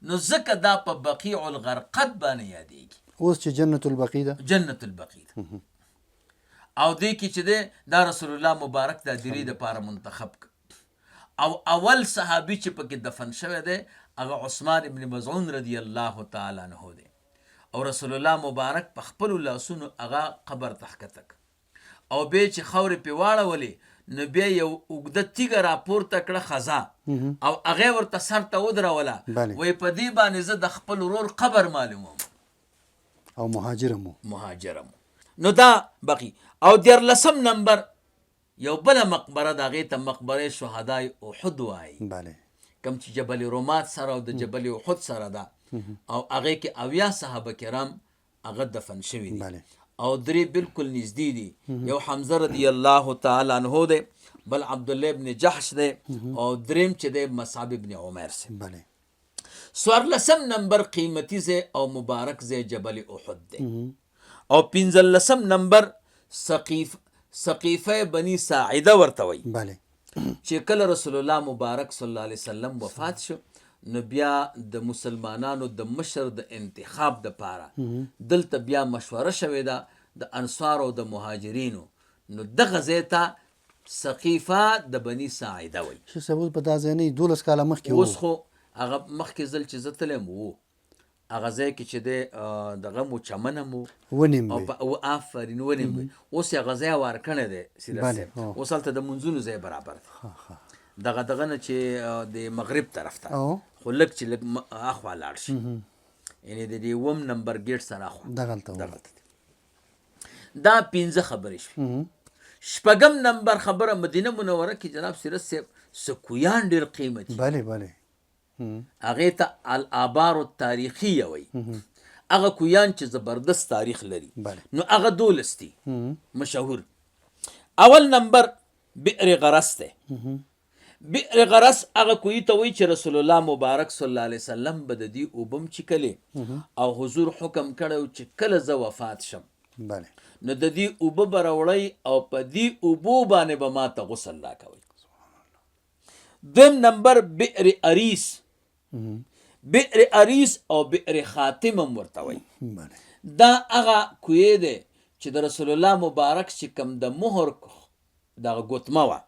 نو ځکه دا په بقیع الغرقد باندې یادېږي. اوس چې جنت البقیع ده، جنت البقیع ده. او دې کې چې دی دا رسول الله مبارک د ادیرې دپاره منتخب کړ. او اول صحابي چې پکې دفن شوی دی هغه عثمان ابن مظعون رضی الله تعالی عنه دی. او رسول الله مبارک په خپلو لاسونو هغه قبر ته ښکته کړ، او بیا چې خاورې پرې واړولې نو بیا یو اوږده تیږه راپورته کړه خزا، او هغې ورته سر ته ودروله، وایي په دې باندې زه د خپل ورور قبر معلوموم، او مهاجرم نو دا بقي. او 14 نمبر یو بله مقبره ده، هغې ته مقبره شهدای احد وایي، کم چې جبل رومات سره او د جبل احد سره ده، او هغې کې 80 صحابه کرام هغه دفن شوي دي، او 3 بالکل نږدې دي. یو حمزه رضی الله تعالی عنه دی، بل عبدالله ابن جحش دی، او دریم چې دی مصعب ابن عمیر سی. 14 نمبر قیمتي ځای او مبارک ځای جبل احد دی. او 15 نمبر سقیفه بنی ساعده ورته وایي، چې کله رسول الله مبارک صلی الله علیه وسلم وفات شو نو بیا د مسلمانانو د مشر د انتخاب دپاره دلته بیا مشوره شوې ده د انصار او د مهاجرینو، نو دغه ځای ته سقیفه د بني ساعده وایي. شیخ صاحب اوس په دا ځای نه 12 کاله مخکې اوس خو هغه مخکې ځل چې زه تللی و هغه ځای کې چې دی دغه مو چمنه مو ونیم او وي آفرین ونیم وي اوس یې هغه ځای وار کړی دی سیده بله، صاحب هو. اوس هلته د منځونو ځای برابر دی دغه نه چې د مغرب طرف ته او خو لږ چې لږ اخوا لاړ شي یعنې د دې 1 نمبر ګیټ سره اخوا دغلته وو. دغلته دی. دا 5 خبرې شوې شپږم نمبر خبره مدینه منوره کې جناب سیرت صاحب سکویان ډېر قیمتي بله بله هغې ته الآبار التاریخیه وایي هغه کویان چې زبردست تاریخ لري بله. نو هغه 12 دي مشهور اول نمبر بئر غرس دی بئر غرس هغه کوی ته وایي چې رسول الله مبارک صلی الله علیه وسلم به د دې اوبه هم څښلې او حضور حکم کړی چې کله زه وفات شم بله نو د دې اوبه به راوړئ او په دې اوبو باندې به ما ته غسل راکوئ دویم نمبر بئر اریس بئر اریس او بئر خاتم هم ورته وایي بله دا هغه کوی دی چې د رسول الله مبارک چې کوم د مهر دغه ګوتمه وه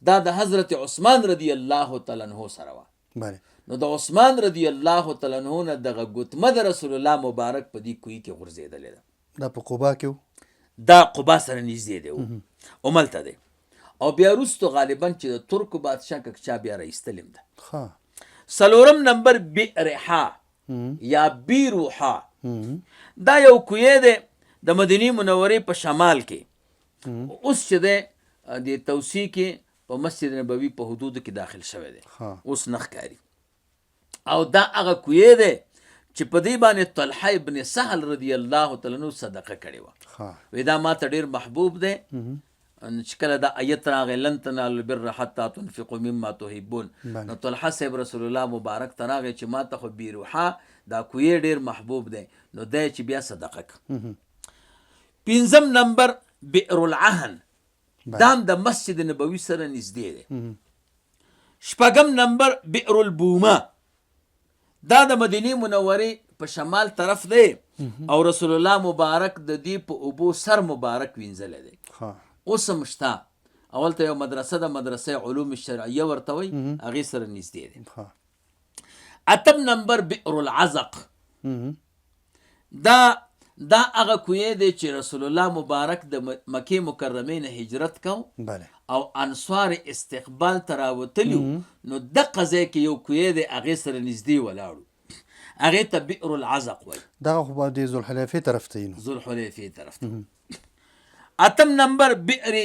دا د حضرت عثمان رضی الله تعالی عنہ سره وه بله نو د عثمان رضی الله تعالی عنہ نه دغه ګوتمه د رسول الله مبارک په دې کوی کې غورځېدلې ده دا په قبا کې و دا قبا سره نږدې دی هملته دی او بیا وروستو غالبا چې د ترکو بادشاه که چا بیا راایستلې ده ښه څلورم نمبر بئر حا یا بیروحا دا یو کوی دی د مدینې منورې په شمال کې اوس چې دی د توسیع کې په مسجد نبوي په حدودو کې داخل شوی دی اوس نه ښکاري او دا هغه کوی دی چې په دې باندې طلحه ابن سهل رضی الله تعالی عنہ صدقه کړې وه وی دا ما ته ډېر محبوب دی چې کله دا آیت راغی لن تنالوا البر حتی تنفقوا مما تحبون نو طلحه صاحب رسول الله مبارک ته راغی چې ما ته خو بیروحا دا کوی ډېر محبوب دی نو دی چې بیا صدقه که پنځم نمبر بئر العهن دام د مسجد نبوي سره نږدې دی شپږم نمبر بئر البومه دا د مدینې منورې په شمال طرف دی او رسول الله مبارک د دې په اوبو سر مبارک وینځلی دی اوس هم شته اول ته یو مدرسه د مدرسه علوم شرعیه ورته وایي هغې سره نږدې دی اتم نمبر بئر العزق دا هغه کوی دی چې رسول الله مبارک د مکې مکرمې نه هجرت کو او انصار استقبال ته راوتلي نو دغه ځای کې یو کوی دی هغې سره نږدې ولاړو هغې ته بئر العزق وایي دغه خو به د ذوالحلیفې طرف ته یي نو ذوالحلیفې طرف ته اتم نمبر بئر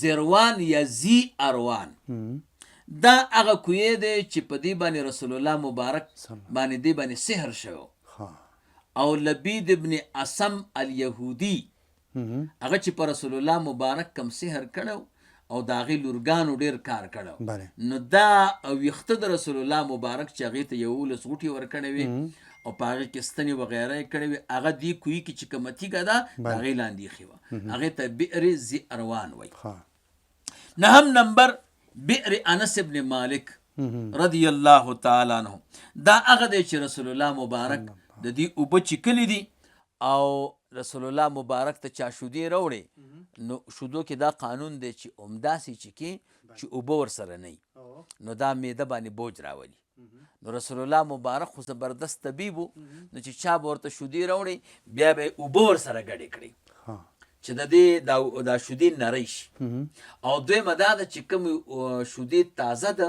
زروان یا زی اروان دا هغه کوی دی چې په دې باندې رسول الله مبارک باندې دې باندې سحر شوی او لبید ابن اسم الیهودی هغه چې په رسول الله مبارک کم سحر کړو او د هغې لورګانو ډېر کار کړو نو دا ویښته د رسول الله مبارک چې هغې ته 11 غوټې ورکړې وې او په هغې کې ستنې وغیره یې کړې وې هغه دې کوی کې چې کومه تیږه ده د هغې لاندې ایښې وه هغې ته بئر ذی اروان وایي نهم نمبر بئر انس ابن مالک رضی الله تعالی عنه دا هغه دی چې رسول الله مبارک د دې اوبه چیکلي دي او رسول الله مبارک ته چا شودې راوړې نو شودو کې دا قانون دی چې همداسې چکې چې اوبه ورسره نه نو دا معده باندې بوج راولي نو رسول الله مبارک خو زبردست طبیب و نو چې چا به ورته شودې راوړې بیا به یې اوبه ورسره ګډې کړې چې د دې دا شودې نری شي او دویمه دا ده چې کوم شودې تازه ده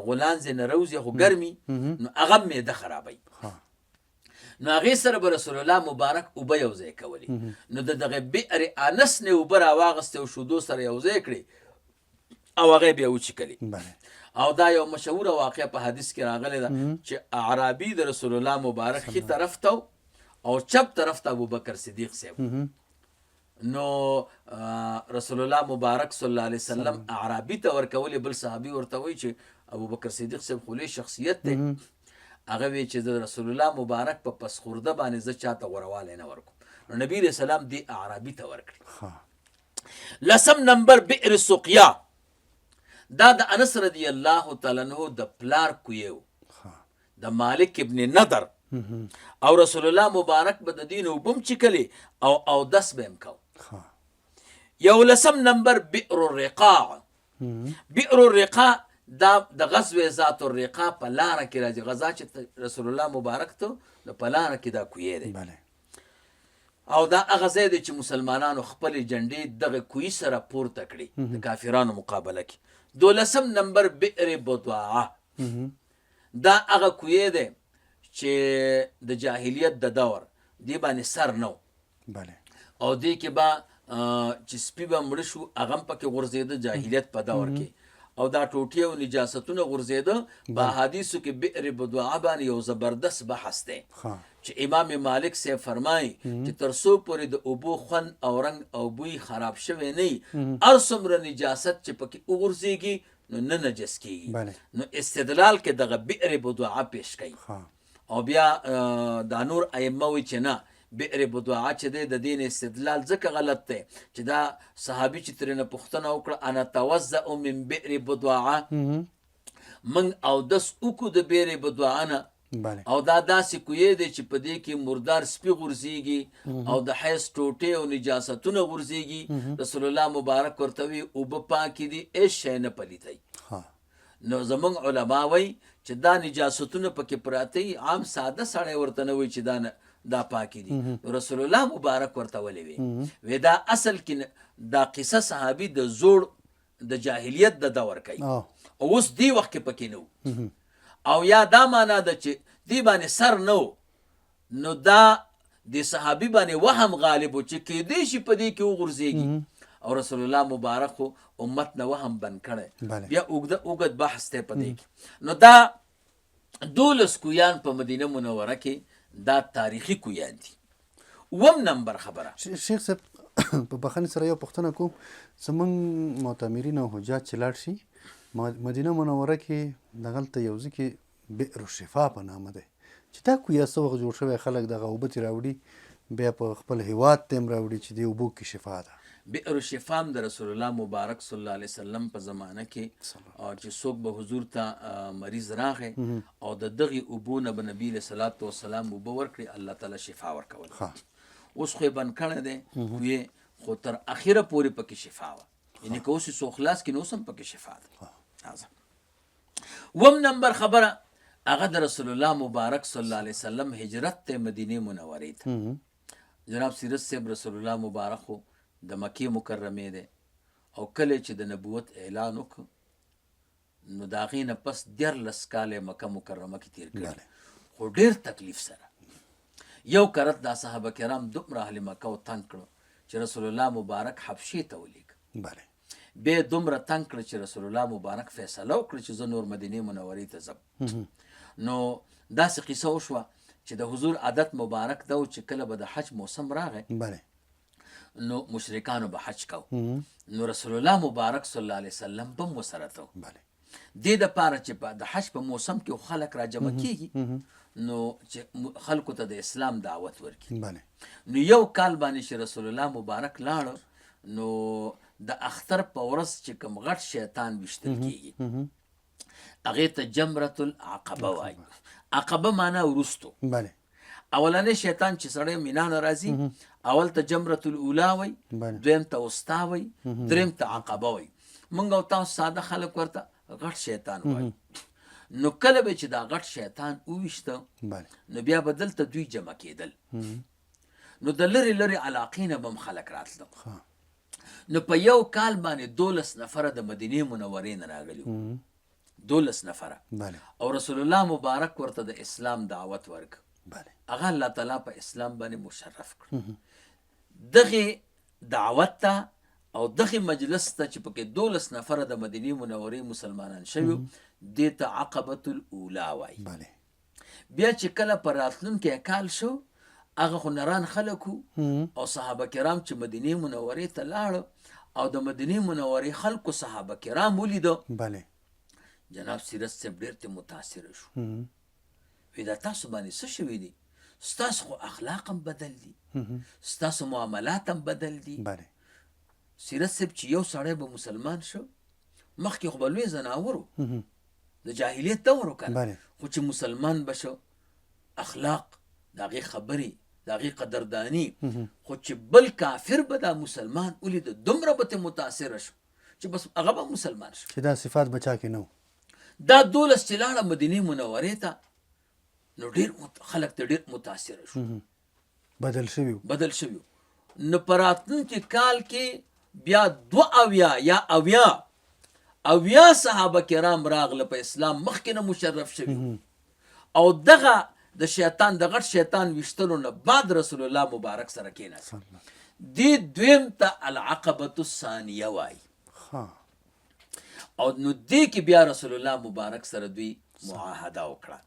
غولانځې نه روزي خو ګرمي نو هغه معده خرابوي نو هغې سره به رسول الله مبارک اوبه یو ځای کولې نو د دغه بئر انس نه اوبه راواغستې او شودو سره یو ځای کړې او هغې بیا وچیکلې او دا یو مشهوره واقعه په حدیث کې راغلی ده چې اعرابي د رسول الله مبارک ښي طرف ته او چپ طرف ته ابوبکر صدیق صاحب نو رسول الله مبارک صلی الله علیه وسلم اعرابي ته ورکولې بل صحابي ورته وایي چې ابوبکر صدیق صاحب خو لوی شخصیت دی هغه وی چې د رسول الله مبارک په پسخورده باندې زه چاته غوروالی نه ورکوم نو نبی علیه السلام دې اعرابي ته ورکړي لسم نمبر بئر سقیا دا د انس رضی الله تعالی عنہ د پلار کویو د مالک ابن نضر او رسول الله مبارک به د دین وبم چکلی او دس بهم کو یو لسم نمبر بئر الرقاع بئر الرقاع دا د غزوه ذات الرقا په لاره کې راځي. غزا چې رسول الله مبارک ته نو په لاره کې دا کوی دی او دا هغه ځای دی چې مسلمانانو خپلې جنډې دغه کوی سره پورته کړي د کافرانو مقابله کې. 12 نمبر بئر بضاعه دا هغه کوی دی چې د جاهلیت د دور دی باندې سر نو او دی کې با چې سپي به مړه شو هغه هم پکې غورځېده جاهلیت په دور کې او دا ټوټې او نجاستونه غورځېده. په حدیثو کې بئر بضاعه باندې یو زبردست بحث دی چې امام مالک صاحب فرمایي چې تر څو پورې د اوبو خوند او رنګ او بوی خراب شوی نه هر څومره نجاست چې پکې وغورځېږي نو نه نجس کېږي. نو استدلال کې دغه بئر بضاعه پیش کوي او بیا دا نور ائمه وایي چې نه بئر بضاعه چې دی د دین استدلال ځکه غلط دی چې دا صحابي چې ترېنه پوښتنه وکړه انا توضأ من بئر بضاعه من اودس وکړو د بئر بضاعه نه او دا داسې کوی دی چې په دې کې مردار سپي غورځېږي او د حیض ټوټې او نجاستونه غورځېږي. رسول الله مبارک ورته وایي اوبه پاکې دي هېڅ شی نه پلیتئ. نو زمونږ علما وایي چې دا نجاستونه پکې پراته عام ساده سړی ورته نه وایي چې دا پاکی دي. رسول الله مبارک ورته ولې وی دا اصل کې دا قصه صحابي د زوړ د جاهلیت د دور کوي او اوس دی وخت کې پکې نو او یا دا معنا ده چې دی باندې سر نو دا د صحابي باندې وهم غالب چې کې دی شي په دې کې وغورځېږي او رسول الله مبارک امت نه وهم بند کړي. بیا اوږد بحث ته په دې کې نو دا 12 کویان په مدینه منوره کې دا تاریخي کویان دي. 1 نمبر خبره شیخ صاحب په بخښنې سره یو پوښتنه کوم زمونږ معتمرین او حجاج چې لاړ شي مدینه منوره کې دغلته یو ځای کې بئر الشفا په نامه دی چې دا کویه څه وخت جوړ شوی خلک دغه اوبه ترې راوړي بیا په خپل هیواد ته هم راوړي چې دې اوبو کې شفا ده. بئر الشفا د رسول الله مبارک صلی الله علیه وسلم په زمانه کې چې څوک به حضور ته مریض راغی او د دغې اوبو نه به نبي علیه صلات وسلام اوبه ورکړي الله تعالی شفا ورکول. اوس خو یې بند کړی دی کوی خو تر اخره پورې پکې شفا وه یعنې که اوس یې څو خلاص کړي نو اوس هم پکې شفا ده. 1 نمبر خبره هغه د رسول الله مبارک صلی الله علیه وسلم هجرت ته مدینه منورې ته. جناب سیرت صاحب رسول الله مبارک خو د مکې مکرمې دی او کله چې د نبوت اعلان وکړ نو د هغې نه پس 14 کاله مکه مکرمه کې تیر کړي خو ډېر تکلیف سره. یو کرت دا صحابه کرام دومره اهل مکه و تنګ کړو چې رسول الله مبارک حبشې ته ولیږه. بیا دومره تنګ کړه چې رسول الله مبارک فیصله وکړه چې زه نور مدینې منورې ته ځم. نو داسې قصه وشوه چې د حضور عادت مبارک ده چې کله به د حج موسم راغی نو مشرکانو به حج کو نو رسول الله مبارک صلی الله علیه وسلم به مسره ته دې دپاره چې د حج په موسم کې خلک را جمع کېږي نو چې خلکو ته د اسلام دعوت ورکړي. نو یو کال باندې چې رسول الله مبارک لاړ نو د اختر په ورځ چې کوم غټ شیطان ویشتل کېږي هغې ته جمرة العقبه وایي. عقبه معنا وروستو. اولنی شیطان چې سړی مینا نه راځي اول ته جمرة الاولا وایي دویم ته وسطا وایي دریم ته عقبه وایي. موږ او تاسو ساده خلک ورته غټ شیطان وایي. نو کله به چې دا غټ شیطان وویشته نو بیا به دلته دوی جمع کېدل نو د لرې لرې علاقې نه به هم خلک راتله. نو په یو کال باندې 12 نفره د مدینې منورې نه راغلي 12 نفره او رسول الله مبارک ورته د اسلام دعوت ورک هغه الله تعالی په اسلام باندې مشرف کړ. دغه دعوت ته او دغه مجلس ته چې پکې 12 نفره د مدینې منورې مسلمانان شوي دې ته عقبة الاولا وایي. بیا چې کله په راتلونکي کال شو هغه خو نران خلکو او صحابه کرام چې مدینې منورې ته لاړه او د مدینې منورې خلکو صحابه کرام ولیده جناب سیرت صاحب ډېر ته متاثره شو. وی دا تاسو باندې څه شوي دي؟ ستاسو خو اخلاق هم بدل دي ستاسو معاملات هم بدل دي. سیرت صاحب چې یو سړی به مسلمان شو مخکې خو به لوی زناور و د جاهلیت دور و کنه خو چې مسلمان به شو اخلاق د هغې خبرې د هغې قدرداني خو چې بل کافر به دا مسلمان ولیده دومره به ترې متاثره شو چې بس هغه به مسلمان شو چې دا صفات به چا کې نه و دا 12 چې لاړه مدینې منورې ته نو ډېر خلک ته ډېر متاثره شو، بدل شوي نو په راتلونکي کال کې بیا 82 صحابه کرام راغله په اسلام مخکې نه مشرف شوي او دغه د شیطان د غټ شیطان ویشتلو نه بعد رسول الله مبارک سره کېناست. دې دویم ته العقبة الثانیه وایي. او نو دې کې بیا رسول الله مبارک سره دوی معاهده وکړه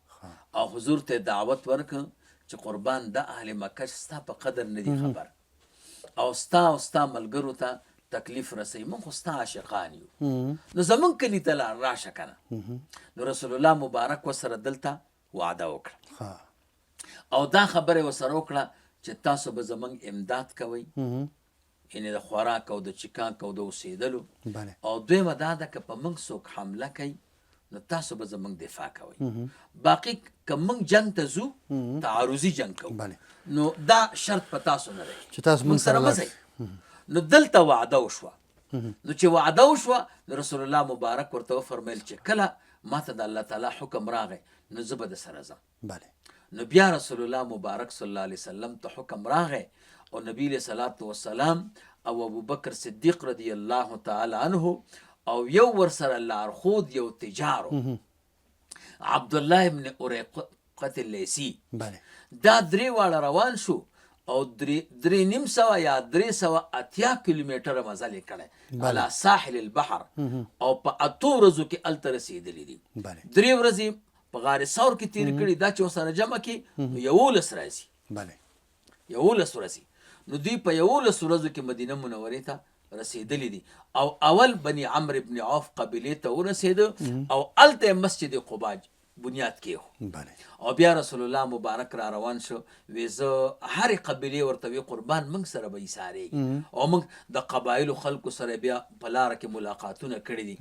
او حضور ته دعوت ورکړ چې قربان د اهل مکه ستا په قدر نه دي خبر او ستا ملګرو ته تکلیف رسوي، موږ خو ستا عاشقان یو، نو زمونږ کلي ته راشه کنه. نو رسول الله مبارک ورسره دلته وعده وکړه او دا خبره ورسره وکړه چې تاسو به زمونږ امداد کوئ، یعنې د خوراک او د چکاک او د اوسېدلو، او دویمه دا ده که په موږ څوک حمله کوي نو تاسو به زمونږ دفاع کوئ. باقي که موږ جنگ ته ځو تعارضي جنگ کوو، نو دا شرط په تاسو نه دی چې تاسو موږ سره مه ځئ. نو دلته وعده وشوه. نو چې وعده وشوه نو رسول الله مبارک ورته وفرمیل چې کله ما ته د الله تعالی حکم راغی نو زه به د سره ځم. نو بیا رسول الله مبارک صلی الله علیه وسلم ته حکم راغی او نبی علیه صلات وسلام او ابوبکر صدیق رضی الله تعالی عنه او یو ورسره لارښود یو تجارو عبدالله ابن اریقة اللیثي، دا درې واړه روان شو او 300 یا 380 کیلومتره مزل یې کړی علی ساحل البحر او په 8 ورځو کې هلته رسېدلي دي. 3 ورځې په غار ثور کې تېرې کړي، دا چې ورسره جمع کړي نو 11 راځي. 11 ورځې نو دوی په 11 ورځو کې مدینه منورې ته رسېدلي دي او اول بني عمرو بن عوف قبیلې ته ورسېده او هلته مسجد قبا بنیاد کېښو. او بیا رسول الله مبارک را روان شو، وی زه هرې قبیلې ورته وی قربان موږ سره به ایسارېږي او موږ د قبایلو خلکو سره بیا په لاره کې ملاقاتونه کړي دي.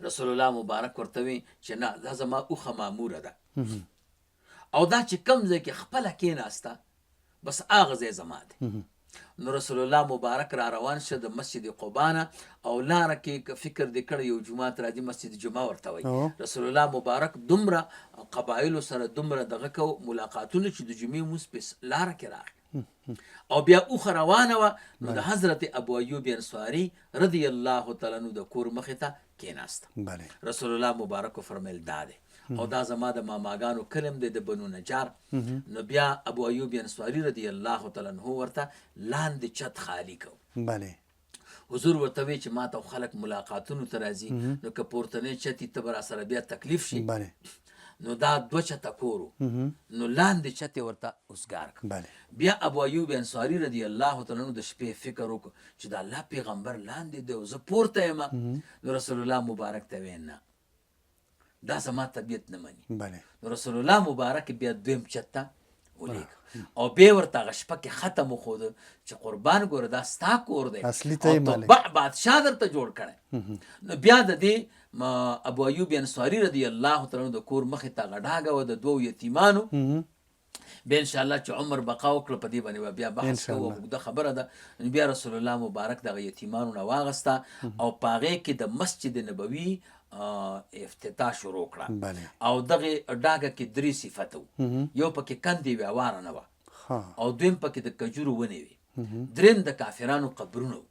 رسول الله مبارک ورته وی چې نه دا زما اوښه ماموره ده او دا چې کوم ځای کې خپله کېناسته بس هغه ځای زما دی. نو رسول الله مبارک را روان شه د مسجد قبا نه او لاره کې فکر دې کړی یو جومات راځي مسجد جمعه ورته وایي. رسول الله مبارک دومره قبایلو سره دومره دغه کو ملاقاتونه چې د جمعې لمونځ په لاره کې راغی او بیا اوښه روانه وه نو د حضرت ابو ایوب انصاري رضی الله تعالی عنه د کور مخې ته کېناسته. رسول الله مبارک فرمیل دا دی او دا زما د ماماګانو کلم دی د بنو نجار. نو بیا ابو ایوب انصاري رضی الله تعالی عنه ورته لاندې چت خالی کو. حضور ورته وی چې ما ته خلک ملاقاتونو ته راځي نو که پورتنی چتې ته به راسره بیا تکلیف شي نو دا 2 چته کورو نو لاندې چتې ورته اوسګار کړ. بیا ابو ایوب انصاري رضی الله تعالی عنه د شپې فکر وکړ چې د الله پیغمبر لاندې دی او زه پورته یم. نو رسول الله مبارک ته وی نه دا زما طبیعت نه مني. نو رسول الله مبارک بیا دویم چت ته ولیږه او بیا ورته هغه شپه کې ختم وښوده چې قربان ګوره دا ستا کور دی او تبع بادشاه درته جوړ کړی. نو بیا د دې ابو ایوب انصاري رضی الله تعالی عنه د کور مخې ته هغه ډاګه وه د 2 یتیمانو. بیا انشاءالله چې عمر بقا وکړه په دې باندې به بیا بحث کوو، اوږده خبره ده. بیا رسول الله مبارک دغه یتیمانو نه واغسته او په هغې کې د مسجد نبوي افتتاح شروع کړه او دغه ډاګه کې 3 صفته وو. یو پکې کندې وې هواره نه وه او دویم پکې د کجورو ونې وې، دریم د کافرانو قبرونه وو.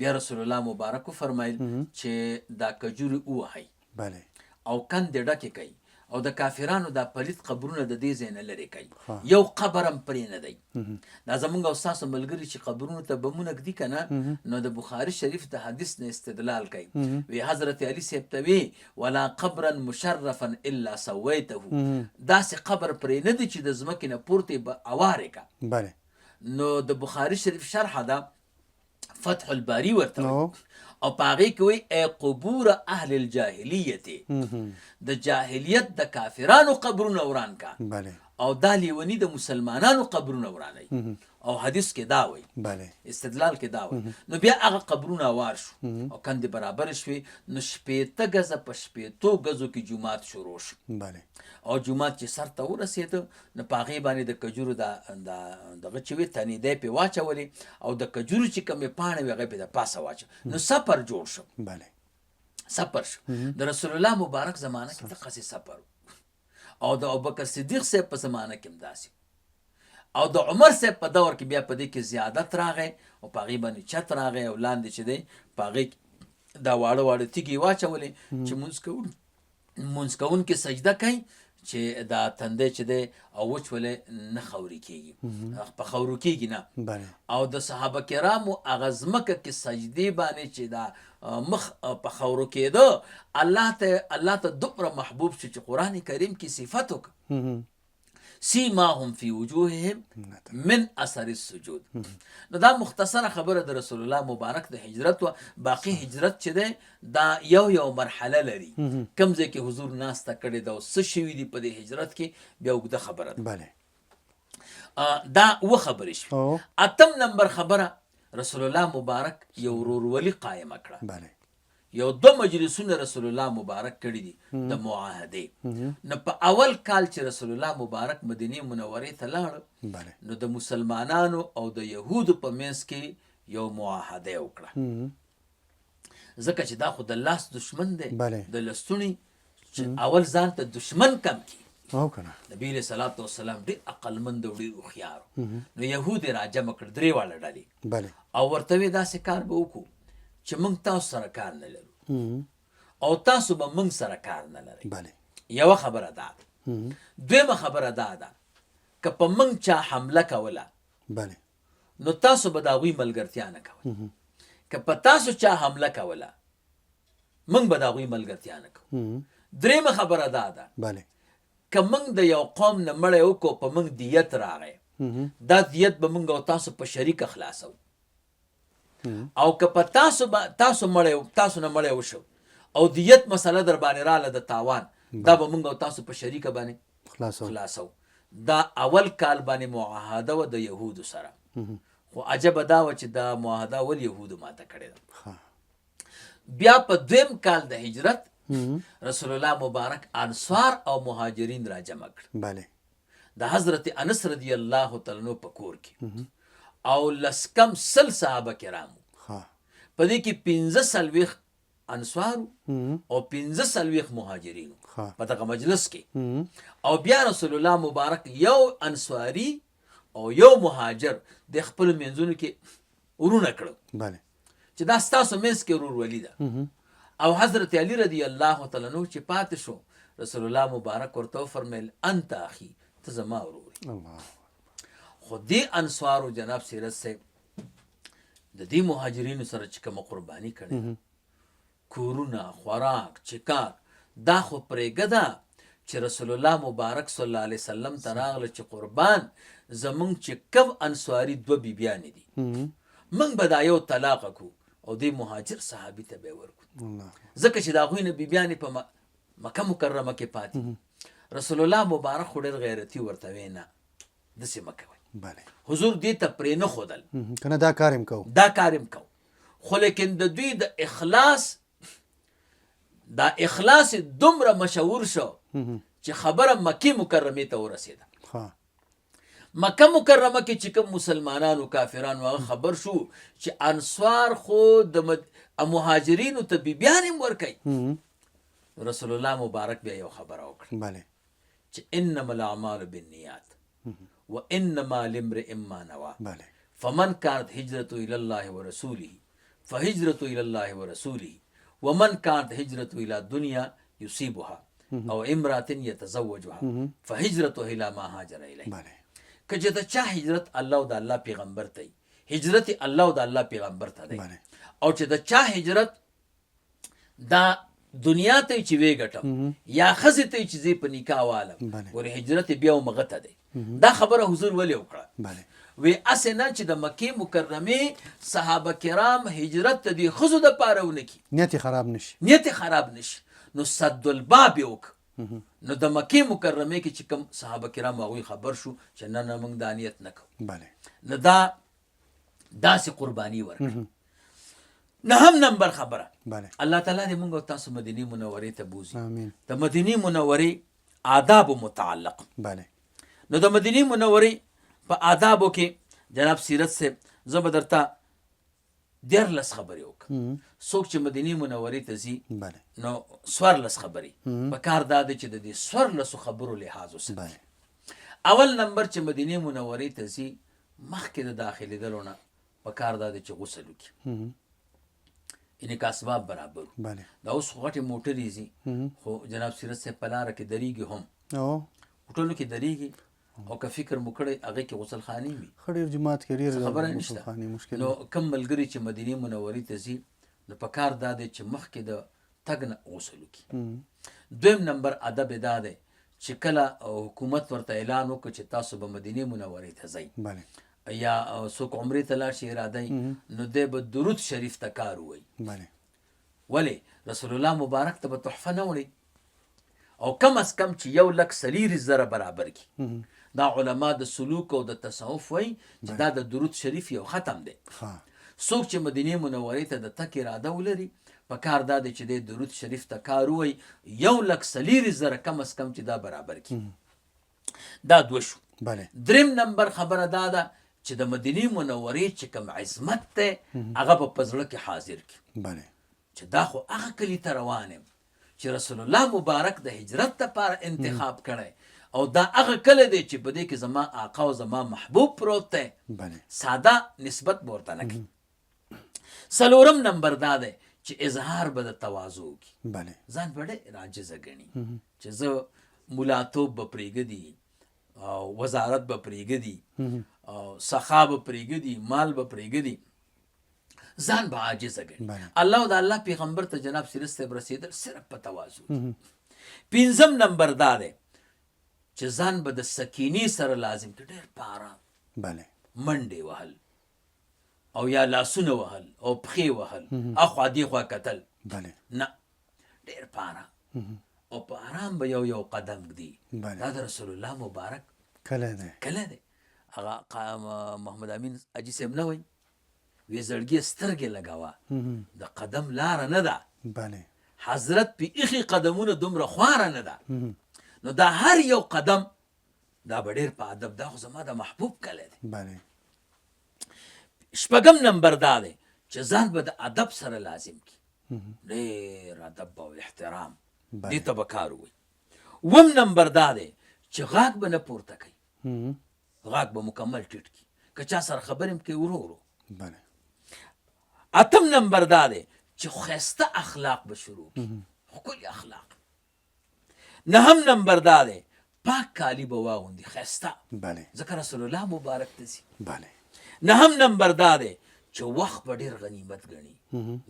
بیا رسول الله مبارک فرمایل چې دا کجوري ووهئ او کندې ډکې کوي او د کافرانو دا پلیت قبرونه د دې ځای نه لرې کوي، یو قبر هم پرې نه دی. دا زمونږ او ستاسو ملګري چې قبرونو ته بمونه ږدي که نه نو د بخاري شریف د حدیث نه استدلال کوي. وی حضرت علي صاحب ته وی ولا قبرا مشرفا الا سویته، داسې قبر پرې نه دی چې د ځمکې نه پورته به اوارې کا. نو د بخاري شریف شرحه ده فتح الباری ورته او پاغې کې وی ای قبور اهل الجاهلیت، د جاهلیت د کافرانو قبرونه وران کا او دا لیونی د مسلمانانو قبرونه ورانوي. او حدیث کې دا وی استدلال کې دا وی. نو بیا هغه قبرونه وار شو او کندې برابر شوې. نو 15 ګزه په 15 ګزو کې جومات شروع شو او جومات چې سر ته ورسېده نو په هغې باندې د کجورو دغه چې وي تنیدی پې واچولې او د کجورو چې کومې پاڼې وې هغه پې د پاسه واچو. نو سفر جوړ شو. سفر شو د رسول الله مبارک زمانه کې دغسې سفر او د ابوبکر صدیق صاحب په زمانه کې هم داسې او د عمر صاحب په دور کې بیا په دې کې زیادت راغی او په هغې باندې چت راغی او لاندې چې دی په هغې دا واړه واړه تیږې واچولې چې مونځ کوونکي سجده کوي چې دا تندی چې دی او وچ ولې نه خوري کېږي په خورو کېږي نه او د صحابه کرامو هغه ځمکه کې سجدې باندې چې دا مخ په خورو کېده الله ته دومره محبوب شو چې قرآن کریم کې صفت وکړه سیماهم فی وجوههم من اثر السجود نو دا مختصره خبره د رسول الله مبارک د هجرت و باقی هجرت چې دی دا یو مرحله لري کوم ځای کې حضور ناسته کړې ده او څه شوي دي په دې هجرت کې بیا اوږده خبره ده دا اووه خبرې شوې اتم نمبر خبره رسول الله مبارک یو ورورولي قایمه کړه یو 2 مجلسونه رسول الله مبارک کړي دي د معاهدې نو په اول کال چې رسول الله مبارک مدینه منورې ته لاړ نو د مسلمانانو او د یهودو په منځ کې یو معاهده وکړه ځکه چې دا خو د لاس دشمن دی د لستوڼي چې اول ځان ته دشمن کم کړي نبی علیه صلات وسلام ډېر عقلمند او ډېر هوښیار نو یهود یې راجمع کړ 3 واړه ډلې او ورته ویې داسې کار به وکړو چې موږ تاسو سره کار نه لرو او تاسو به موږ سره کار نه لرئ یوه خبره دا ده دویمه خبره دا ده که په موږ چا حمله کوله نو تاسو به د هغوی ملګرتیا نه کوئ که په تاسو چا حمله کوله موږ به د هغوی ملګرتیا نه کوو درېیمه خبره دا ده که موږ د یو قوم نه مړی وکړو په موږ دیت راغی دا دیت به موږ او تاسو په شریکه خلاصو او که په تاسو نه مړی وشو او دیت مسله در باندې راله د تاوان دا به موږ او تاسو په شریکه باندې خلاصو دا اول کال باندې معاهده و د یهودو سره خو عجبه دا و چې دا معاهده ول یهودو ماته کړې ده بیا په دویم کال د هجرت رسول الله مبارک انصار او مهاجرین را جمع کړ د حضرت انس رضی الله تعالی عنہ په کور کې او لسکم 100 صحابه کرامو په دې کې 15 انصارو او 15 مهاجرینو په دغه مجلس کې او بیا رسول الله مبارک یو انصاری او یو مهاجر د خپل منځونو کې ورونه کړو چې دا ستاسو منځ کې ورورولي ده او حضرت علی رضی الله تعالی عنہ چې پاتې شو رسول الله مبارک ورته فرمایل انت اخي ته زما ورور خو دې انصارو جناب سیرت صاحب د دې مهاجرینو سره چې کومه قرباني کړې کورونه خوراک چکاک دا خو پرېږده چې رسول الله مبارک صلی الله علیه وسلم ته راغله چې قربان زمونږ چې کم انصاري 2 بیبیانې دي موږ به دا یو طلاق کړو او دې مهاجر صحابي ته به ورکړو ځکه چې د هغوی نه بیبیانې په مکه مکرمه کې پاتې رسول الله مبارک خو ډېر غیرتي ورته وی نه داسې مه کوئ حضور دې ته پرې نه ښودل کنه دا کار هم کو خو لیکن د دوی د اخلاص دومره مشهور شو چې خبره مکې مکرمې ته ورسېده مکه مکرمه کې چې کوم مسلمانانو کافرانو هغه خبر شو چې انصار خو د مهاجرینو ته بیبیانې هم ورکوي رسول الله مبارک بیا یو خبره وکړه چې انما الاعمال بالنیات وانما لامرئ ما نوى فمن كانت هجرته الى الله ورسوله فهجرته الى الله ورسوله ومن كانت هجرته الى دنيا يصيبها او امرأة يتزوجها فهجرته الى ما هاجر اليه که چې د چا هجرت الله او د الله پیغمبر ته هجرت الله او د الله پیغمبر ته دی او چې د چا هجرت دا دنیا ته چې وی ګټم یا ښځې ته چې زه په نکاح والم ورې هجرت بیا مغه ته دی دا خبره حضور ولې وکړه وی اسې نه چې د مکې مکرمې صحابه کرام هجرت ته دی ښځو دپاره ونه کړي نیت خراب نشي نو سد الباب یې وکړه نو د مکې مکرمې کې چې کوم صحابه کرام هغوی خبر شو چې نه موږ دا نیت نه کوو نو دا داسې قرباني ورکړه نهم نمبر خبره الله تعالی دې موږ او تاسو مدینې منورې ته بوزي د مدینې منورې آداب متعلق نو د مدینې منورې په آدابو کې جناب سیرت صاحب زه به درته 14 خبرې وکړه. څوک چې مدینې منورې ته ځي بله نو 14 خبرې په کار دا ده چې د دې 14 خبرو لحاظ وساتي. بله اول نمبر چې مدینې منورې ته ځي مخکې د داخلېدلو نه په کار دا ده چې غسل وکړي، یعنې که اسباب برابر وي. بله دا اوس خو غټې موټرې ځي خو جناب سیرت صاحب په لاره کې درېږي هم، او هوټلو کې درېږي او که فکر مو کړی هغې کې غسل خانې وي، ښه ډېر جومات کې ډېر خبره نشته. غسلخانې مشکل نو کم ملګري چې مدینې منورې ته ځي نو په کار دا دی چې مخکې د تګ نه غسل وکړي. دویم نمبر ادب یې دا دی چې کله حکومت ورته اعلان وکړي چې تاسو به مدینې منورې ته ځئ بله یا څوک عمرې ته لاړ شي اراده یې، نو دی به درود شریف ته کار ووایي. بله ولې رسول الله مبارک ته به تحفه نه وړي او کم از کم چې 1,40,000 برابر کی. دا علما د سلوک او د تصوف وایي چې دا د درود شریف یو ختم دی. څوک چې مدینې منورې ته د تګ اراده ولري په کار دا دی چې د درود شریف ته کار ووایي 1,40,000 کم از کم چې دا برابر کی. دا دوه شو. بله دریم نمبر خبره دا ده چې د مدینې منورې چې کوم عظمت دی هغه به په زړه کې حاضر کی بله چې دا خو هغه کلي ته روان یم چې رسول الله مبارک د هجرت لپاره انتخاب کړی او دا هغه کلی دی چې په دې کې زما آقا او زما محبوب پروت دی. بله ساده نسبت به ورته نه کړي. څلورم نمبر دا دی چې اظهار به د تواضع وکړي، بله ځان به ډېر عاجزه ګڼي چې زه ملاتوب به پرېږدي او وزارت به پرېږدي او سخا به پرېږدي مال به پرېږدي، ځان به عاجزه ګڼي. الله او د الله پیغمبر ته جناب سیرت صاحب رسېدل صرف په تواضع. پنځم نمبر دا دی چې ځان به د سکینې سره لازم کړي، ډېر په آرام بله منډې وهل او یا لاسونه وهل او پښې وهل اخوا دېخوا کتل بله نه، ډېر په آرام او په آرام به یو قدم ږدي. دا د رسول الله مبارک کله دی کله دی. هغه محمد امین حاجي صاحب نه وایي وی زړګي سترګې لګوه د قدم لاره نه ده. بله حضرت پې ایښي قدمونه دومره خواره نه ده. نو دا هر یو قدم دا به ډېر په ادب، دا خو زما د محبوب کلی دی. بله شپږم نمبر دا دی چې ځان به د ادب سره لازم کړي، ډېر ادب او احترام دې ته به کار ووایي. اووم نمبر دا دی چې غاښ به نه پورته کوي، غاښ به مکمل ټیټ کړي، که چا سره خبرې هم کوي ورو ورو. بله اتم نمبر دا دی چې ښایسته اخلاق به شروع کړي، ښکلي اخلاق. نهم نمبر دا دی پاک کالي به واغوندي ښایسته، بله ځکه رسول الله مبارک ته ځي. بله نهم نمبر دا دی چې وخت به ډېر غنیمت ګڼي،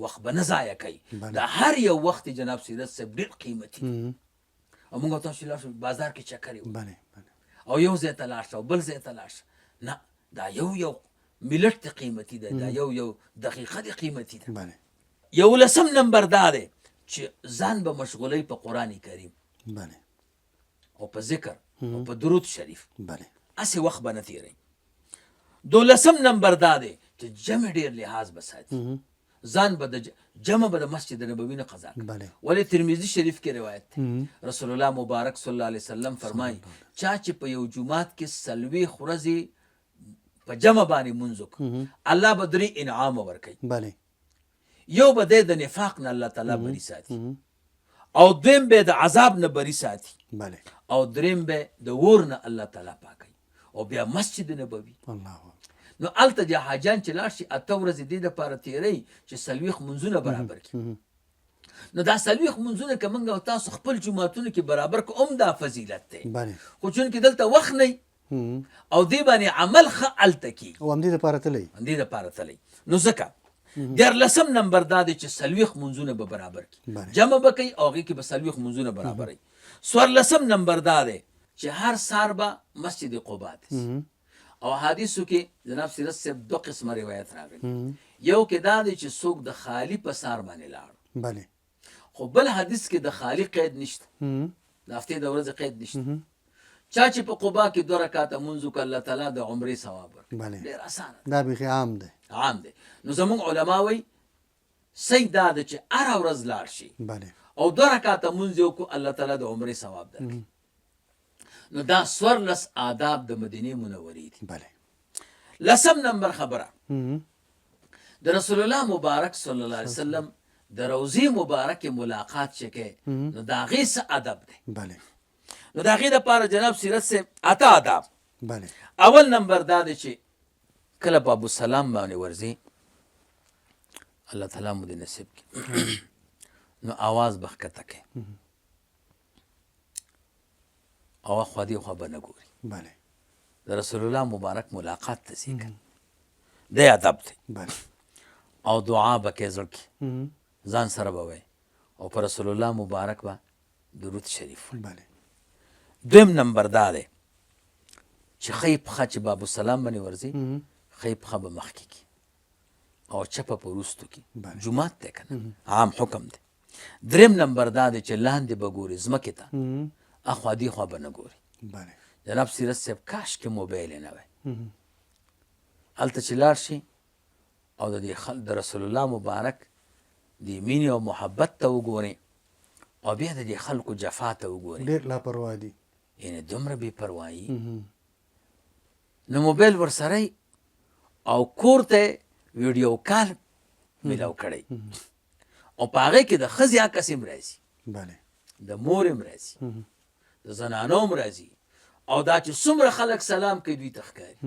وخت به نه ضایع کوي. دا هر یو وخت جناب سیرت صاحب ډېر قیمتي دی. او موږ تاسو لاړ شو بازار کې چکر یې بله بله او یو ځای ته لاړ شه او بل ځای ته لاړ شه، نه دا یو ملت ته قیمتي دی، دا یو دقیقه دی قیمتي ده. بله 11 نمبر دا دی چې ځان به مشغولوي په قرآن کریم بله او په ذکر او په درود شریف، بله هسې وخت به نه تېروي. 12 نمبر دا دی چې جمع ډېر لحاظ به ساتي، ځان به د جمع به د مسجد نبوي نه قضا کوي. بله ولې ترمذي شریف کې روایت دی رسول الله مبارک صلی الله علیه وسلم فرمایي چا چې په یو جومات کې 40 ورځې په جمع باندې مونځ وکړي الله به 3 انعام ورکوي. بله یو به دی د نفاق نه الله تعالی بری ساتي او دویم به د عذاب نه بری ساتي بله او دریم به د اور نه الله تعالی پاکوي. او بیا مسجد نبوي الله نو هلته د حاجیان چې لاړ شي 8 ورځې دې دپاره تېروي چې 40 منځونه برابر کړي. نو دا 40 منځونه که موږ او تاسو خپل جوماتونو کې برابر کړو هم دا فضیلت دی. بله خو چونکې دلته وخت نه او دې باندې عمل ښه هلته کېږي، او همدې دپاره تلئ همدې دپاره تلئ. نو ځکه 14 نمبر دا دی چې 40 منځونه به برابر کړي، جمع به کوي او هغې کې به 40 منځونه برابروي. 14 نمبر دا دی چې هر سهار به مسجد قبا ته ځي. او حدیثو کې جناب سیرت صاحب 2 قسمه روایت راغلی. یو کې دا دی چې څوک د خالی په سهار باندې لاړ، بله خو بل حدیث کې د خالی قید نشته، د هفتې د ورځې قید نشته. چا چې په قبا کې 2 رکعاته مونځ وکړه الله تعالی د عمرې ثواب ورکړي. بله ډېر اسانه دا بیخي عام دی عام دی. نو زموږ علما وایي صحیح دا ده چې هره ورځ لاړ شي بله او 2 رکعاته مونځ یې وکړو الله تعالی د عمرې ثواب درکړي. نو دا 14 آداب د مدینې منورې دي. بله 10 نمبر خبره د رسول الله مبارک صلی الله علیه وسلم د روضې مبارک ملاقات چې کوي نو د هغې څه ادب دی. بله نو د هغې دپاره جناب سیرت صاحب اته آداب. بله اول نمبر دا دی چې کله په ابوسلام باندې ورځي الله تعالی مو دې نصیب کړي نو آواز به ښکته کوي او خوا دې خوا به نه ګوري. بله د رسول الله مبارک ملاقات ته ځي که دی ادب دی. بله او دعا به کوې زړه کې ځان سره به وایي او په رسول الله مبارک به درود شریف وایي. بله دویم نمبر دا دی چې ښی پښه چې به ابوسلام باندې ورځي ښی پښه به مخکې کړي او چپه په وروستو کړي. جومات دی که نه عام حکم دی. دریم نمبر دا دی چې لاندې به ګوري ځمکې ته اخوا دې خوا به نه ګوري. بله جناب سیرت صاحب کاش کې موبایل یې نه وی هلته چې لاړ شي او د رسول الله مبارک د مینې او محبت ته وګوري او بیا د دې خلکو جفا ته وګوري ډېر لاپروا دي یعنې دومره بې پروایي. نو موبایل ورسره او کور ته ویډیو کال میلاو کړی او په هغې کې د ښځې عکس هم راځي بله د مور هم راځي د زنانو هم راځي او دا چې څومره خلک سلام کوي دوی ته ښکاري.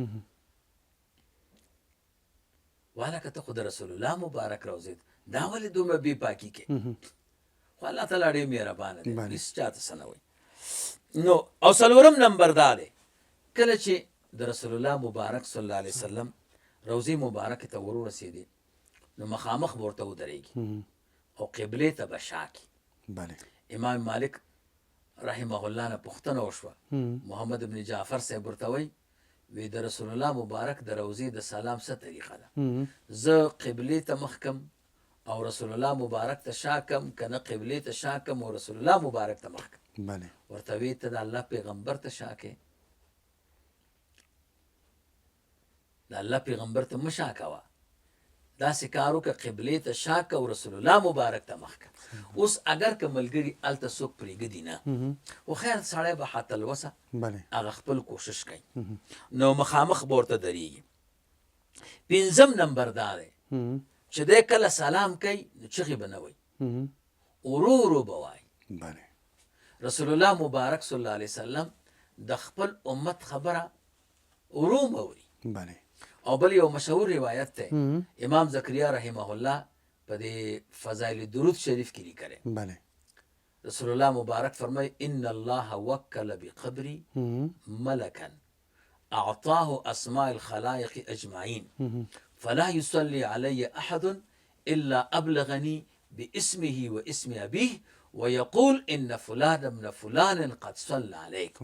والکه ته خو د رسول الله مبارک روضې دا ولې دومره بې پاکي کوي؟ خو الله تعالی ډېر مهربانه دی هېڅ چاته څه نه وایي. نو او څلورم نمبر دا دی کله چې د رسول الله مبارک صلی الله علیه وسلم روضې مبارکې ته ور ورسېدې نو مخامخ به ورته ودرېږي او قبلې ته به شا کړي. بله امام مالک رحمه الله نه پوښتنه وشوه محمد بن جعفر صاحب ورته وایي وی د رسول الله مبارک د روضې د سلام څه طریقه ده؟ زه قبلې ته مخ کم او رسول الله مبارک ته شا کم که نه قبلې ته شا کم او رسول الله مبارک ته مخ کم؟ بله ورته وی ته د الله پیغمبر ته شا کې د الله پیغمبر ته مه شا کوه داسې کار وکړه قبلې ته شا که او رسول الله مبارک ته مخ که. اوس اگر که ملګري هلته څوک پرېږدي نه خو خیر سړی به حتلوسه بله هغه خپل کوشش کوي نو مخامخ به ورته درېږي. پنځم نمبر دا دی چې دی کله سلام کوي نو چغې به نه وایي ورو ورو به وایي. بله رسول الله مبارک صلی الله علیه وسلم د خپل امت خبره ورو به وایي. بله او بل یو مشهور روایت دی امام زکریا رحمه الله په دې فضایل درود شریف کې لیکلی بله رسول الله مبارک فرمای ان الله وکل بقبری ملکا اعطاه اسماء الخلائق اجمعین فلا يصلي علي احد الا ابلغني باسمه واسم ابيه ويقول ان فلان ابن فلان قد صلى عليك.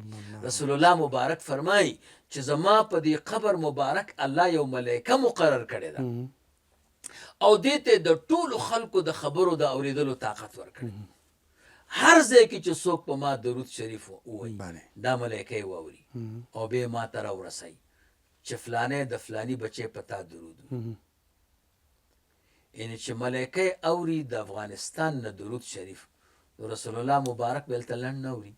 رسول الله مبارک فرمای چې زما په دې قبر مبارک الله یو ملائکه مقرر کړی ده او دې ته د ټولو خلکو د خبرو د اوریدلو طاقت ورکړي. هر ځای کې چې څوک په ما درود شریف ووایي دا ملایکه یې واوري او بیا ما ته راورسوي چې فلانی د فلاني بچی په تا درود یعنې چې ملایکه یې اوري د افغانستان نه درود شریف رسول الله مبارک به هلته لنډ نه اوري.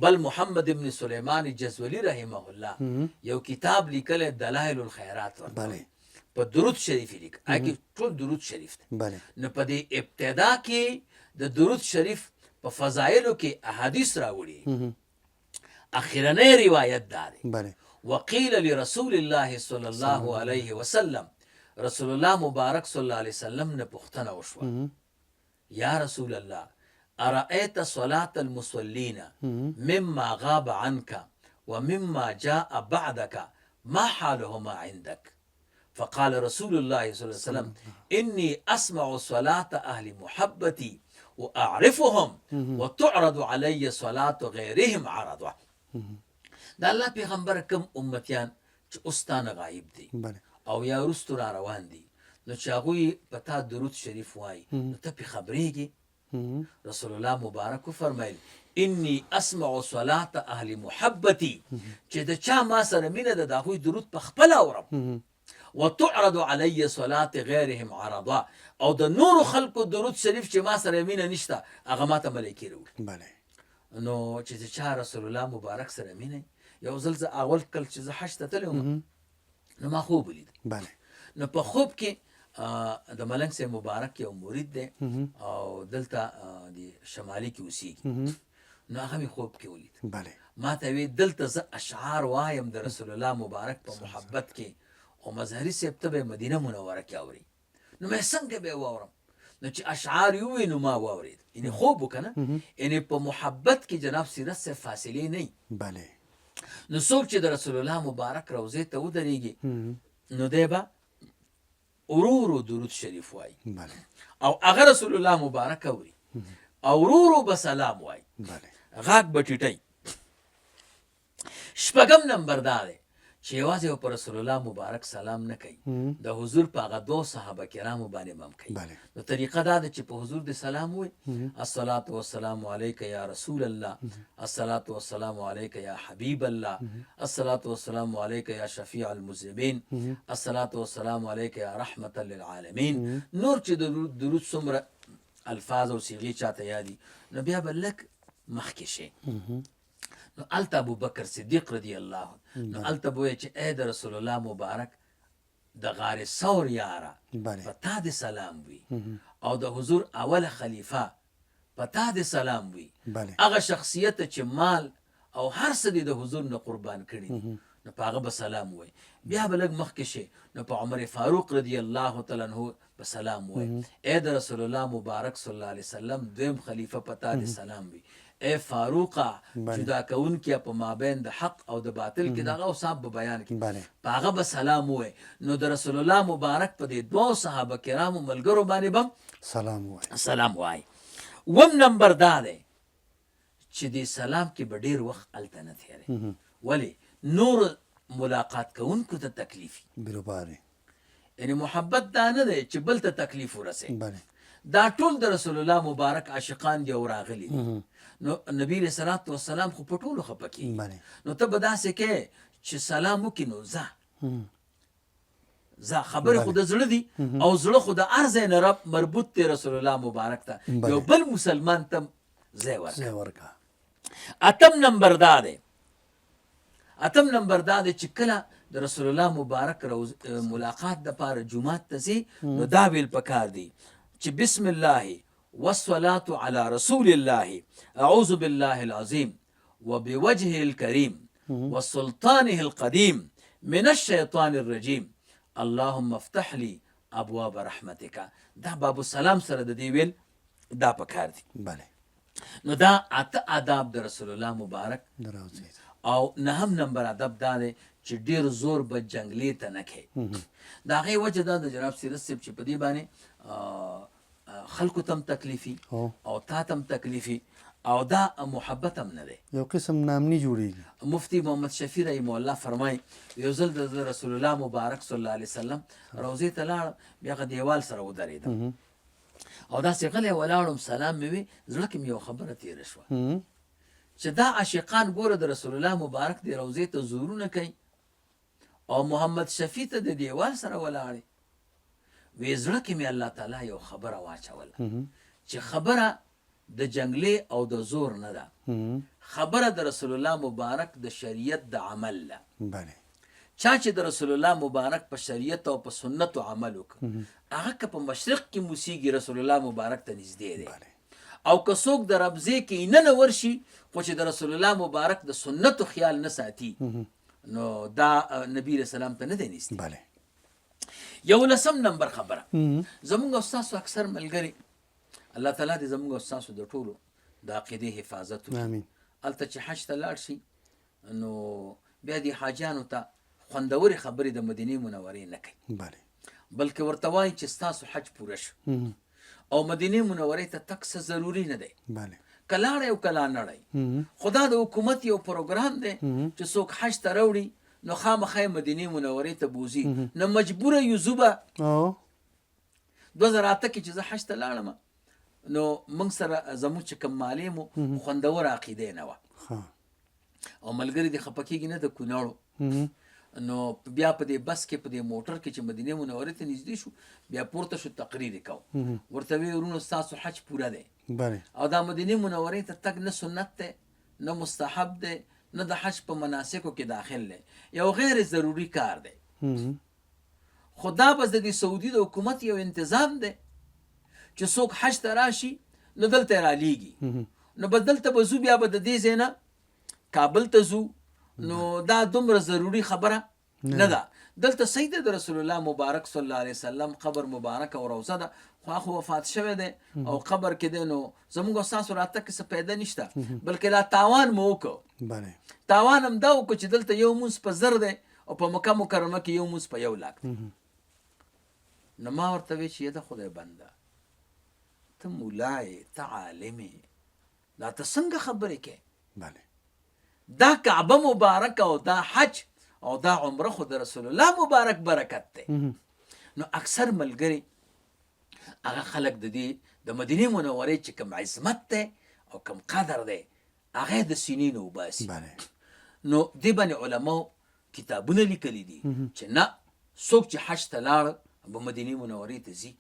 بل محمد ابن سلیمان جزولی رحمه الله یو کتاب لیکلی دلائل الخیرات ورته په درود شریف یې لیک هغې ټول درود شریف دی. نو په دې ابتدا کې د درود شریف په فضایلو کې احادیث راوړي. اخرنی روایت دا دی وقیل لرسول الله صلی الله علیه وسلم رسول الله مبارک صلی الله علیه وسلم نه پوښتنه وشوه یا رسول الله ارأیت صلاة المصلین مما غاب عنك ومما جاء بعدك ما حالهما عندك؟ فقال رسول الله صلى الله عليه وسلم إني أسمع صلاة أهل محبتي وأعرفهم وتعرض علي صلاة غيرهم عرضه. دا الله پیغمبر کم امتیان چې اوستانه غایب دي او یا رستو را روان دي نو چې هغوی په تا درود شریف وایي نو ته پې خبرېږي. رسول الله مبارک فرمایل انی اسمع صلاة اهل محبتي چې د چا ما سره مینه ده د هغوی درود په خپله اورم وتعرض علی صلاة غیرهم عرضا او د نورو خلکو درود شریف چې ما سره مینه نشته هغه ما ته ملایکې راوړي. نو چې چا رسول الله مبارک سره مینه یو ځل زه اول کل چې زه حج ته تللی وم نو ما خوب ولید نو په خوب کې د ملنګ صاحب مبارک یو مرید دی او دلته د شمالي کې اوسېږي. نو هغه مې خوب کې ولید. بله ما ته وی دلته زه اشعار وایم د رسول الله مبارک په محبت کې او مظهري صاحب ته به مدینه منوره کې اوري. نو مې څنګه به واورم؟ نو چې اشعار یې ووایي نو ما واورېد. یعنې خوب و که نه، یعنې په محبت کې جناب سیرت صاحب فاصلې نه وي. بله نو څوک چې د رسول الله مبارک روضې ته ودرېږي نو دی به ورو ورو درود شریف وایي بله او هغه رسول الله مبارک اوري او ورو ورو به سلام وایي. بله غاک به ټیټی. شپږم نمبر دا دی چې یوازې په رسول الله مبارک سلام نه کوي، د حضور په هغه 2 صحابه کرامو باندې به هم کوي. بله نو طریقه دا ده چې په حضور د سلام وایي، الصلاة والسلام علیک یا رسول الله، الصلاة والسلام علیک یا حبیب الله، الصلاة والسلام علیک یا شفیع المذنبین، الصلاة والسلام علیک یا رحمة للعالمین. نور چې درود څومره الفاظ او صیغې چاته یادي نو بیا به لږ مخکې شي. نو هلته ابوبکر صدیق رضی الله نو هلته به وایي چې ای د رسول الله مبارک د غار ثور یاره په تا د سلام وي او د حضور اوله خلیفه په تا د سلام وي. هغه شخصیت چې مال او هر څه د حضور نه قربان کړي دي نو په هغه به سلام وایي. بیا به لږ مخکې شي نو په عمر فاروق رضی الله تعالی عنه په سلام وایي. ای د رسول الله مبارک صلی الله علیه وسلم دویم خلیفه په تا د سلام وي. ای فاروقه جدا کوونکي په مابین د حق او د باطل کې دغه اوصاف به بیان کړي په هغه به سلام وایي. نو د رسول الله مبارک په دې 2 صحابه کرامو ملګرو باندې به سلام وایي. اووم نمبر دا دی چې دې سلام کې به ډېر وخت هلته نه تېری. ولې؟ نور ملاقات کوونکو ته تکلیف وي. یعنې محبت دا نه دی چې بل ته تکلیف ورسوي. دا ټول د رسول الله مبارک عاشقان دي او راغلي دي. نو نبی علیه صلات وسلام خو په ټولو خفه کېږي. نو ته به داسې کوې چې سلام وکړي نو ځه خبرې خو د زړه دي او زړه خو د هر ځای نه رب مربوط دی رسول الله مبارک ته. یو بل مسلمان ته ځای ورکړه. اتم نمبر دا دی چې کله د رسول الله مبارک ملاقات دپاره جومات ته ځي نو دا ویل پکار دی چې بسم الله والصلاة على رسول الله أعوذ بالله العظيم وبوجهه الكريم وسلطانه القديم من الشيطان الرجيم اللهم افتح لي ابواب رحمتك. دا باب السلام سره د دې ویل دا پکار دي. نو دا اته آداب د رسول الله مبارک. او نهم نمبر ادب دا دی چې ډیر زور به جنگلی ته نه کوي. د هغې وجه دا د جناب سیرت صاحب چې په دې باندې خلکو ته هم تکلیفي او تا ته هم تکلیفي او دا محبت هم نه دی، یو قسم نامني جوړیږي. مفتی محمد شفیع رحمه الله فرمایي یو ځل د رسول الله مبارک صلی الله علیه وسلم روضې ته لاړم، بیا هغه دیوال سره ودرېدم او داسې غلی ولاړم، سلام مې وی، زړه کې مې یو خبره تېره شوه چې دا عاشقان ګوره د رسول الله مبارک د روضې ته زورونه کوي او محمد شفیع ته د دیوال سره ولاړې. وی زړه کې مې الله تعالی یو خبره واچوله چې خبره د جنگلی او د زور نه ده، خبره د رسول الله مبارک د شریعت د عمل ده. چا چې د رسول الله مبارک په شریعت او په سنت عمل وکړ هغه که په مشرق کې موسیږي رسول الله مبارک ته نږدې دی، او که څوک د ربضې کې نه ورشي خو چې د رسول الله مبارک د سنتو خیال نه ساتي نو دا نبی علیه السلام ته نه دی نږدې. 11 نمبر خبره، زمونږ استاسو اکثر ملګري الله تعالی دې زمونږ استاسو د ټولو د عقیدې حفاظت وکړي. هلته چې حج ته لاړ شي نو بیا دې حاجیانو ته خوندورې خبرې د مدینې منورې نه کوي، بلکې ورته وایي چې ستاسو حج پوره شو او مدینې منورې ته تګ څه ضروري نه دی، که لاړی او که لا نړی. خو دا د حکومت یو پروګرام دی چې څوک حج ته راوړي نو خامخا یې مدینې منورې ته بوځي. نو مجبوره یو ځو به 2008 کې چې زه حج ته لاړم نو موږ سره زموږ چې کوم مالې مو خوندوره عقیده نه وه او ملګري دې خفه کېږي نه د کونړو. نو بیا په دې بس کې په دې موټر کې چې مدینې منورې ته نږدې شو بیا پورته شو تقریر یې کوو، ورته ویې ورونو ستاسو حج پوره دی او دا مدینې منورې ته تګ نه سنت دی نه مستحب دی نه د حج په مناسکو کې داخل دی، یو غیر ضروري کار دی. خو دا بس د دې سعودي د حکومت یو انتظام دی چې څوک حج ته راشي نو دلته رالیږي، نو بس دلته به ځو، بیا به د دې ځای نه کابل ته ځو، نو دا دومره ضروري خبره نه ده. دلته صحیح ده د رسول الله مبارک صلی الله علیه وسلم قبر مبارک او روضه ده، خو هغه وفات شوی دی او قبر کې دی، نو زموږ او ستاسو راتګ کې څه پیدا نشته، بلکې لا تاوان مو وکړو. تاوان هم دا وکړو چې دلته یو مونځ په 1000 دی او په مکه مکرمه کې یو مونځ په 1,00,000 دی. نو ما ورته وی چې د خدای بنده ته مولای ته عالمې، دا ته څنګه خبرې کوې؟ دا کعبه مبارک او دا حج او دا عمره خو د رسول الله مبارک برکت دی. نو اکثر ملګری هغه خلک د دې د مدینې منورې چې کوم عظمت دی او کوم قدر دی هغه د سینې نه وباسي. نو دې باندې علماو کتابونه لیکلي دي چې نه، څوک چې حج ته لاړ به مدینې منورې ته ځي،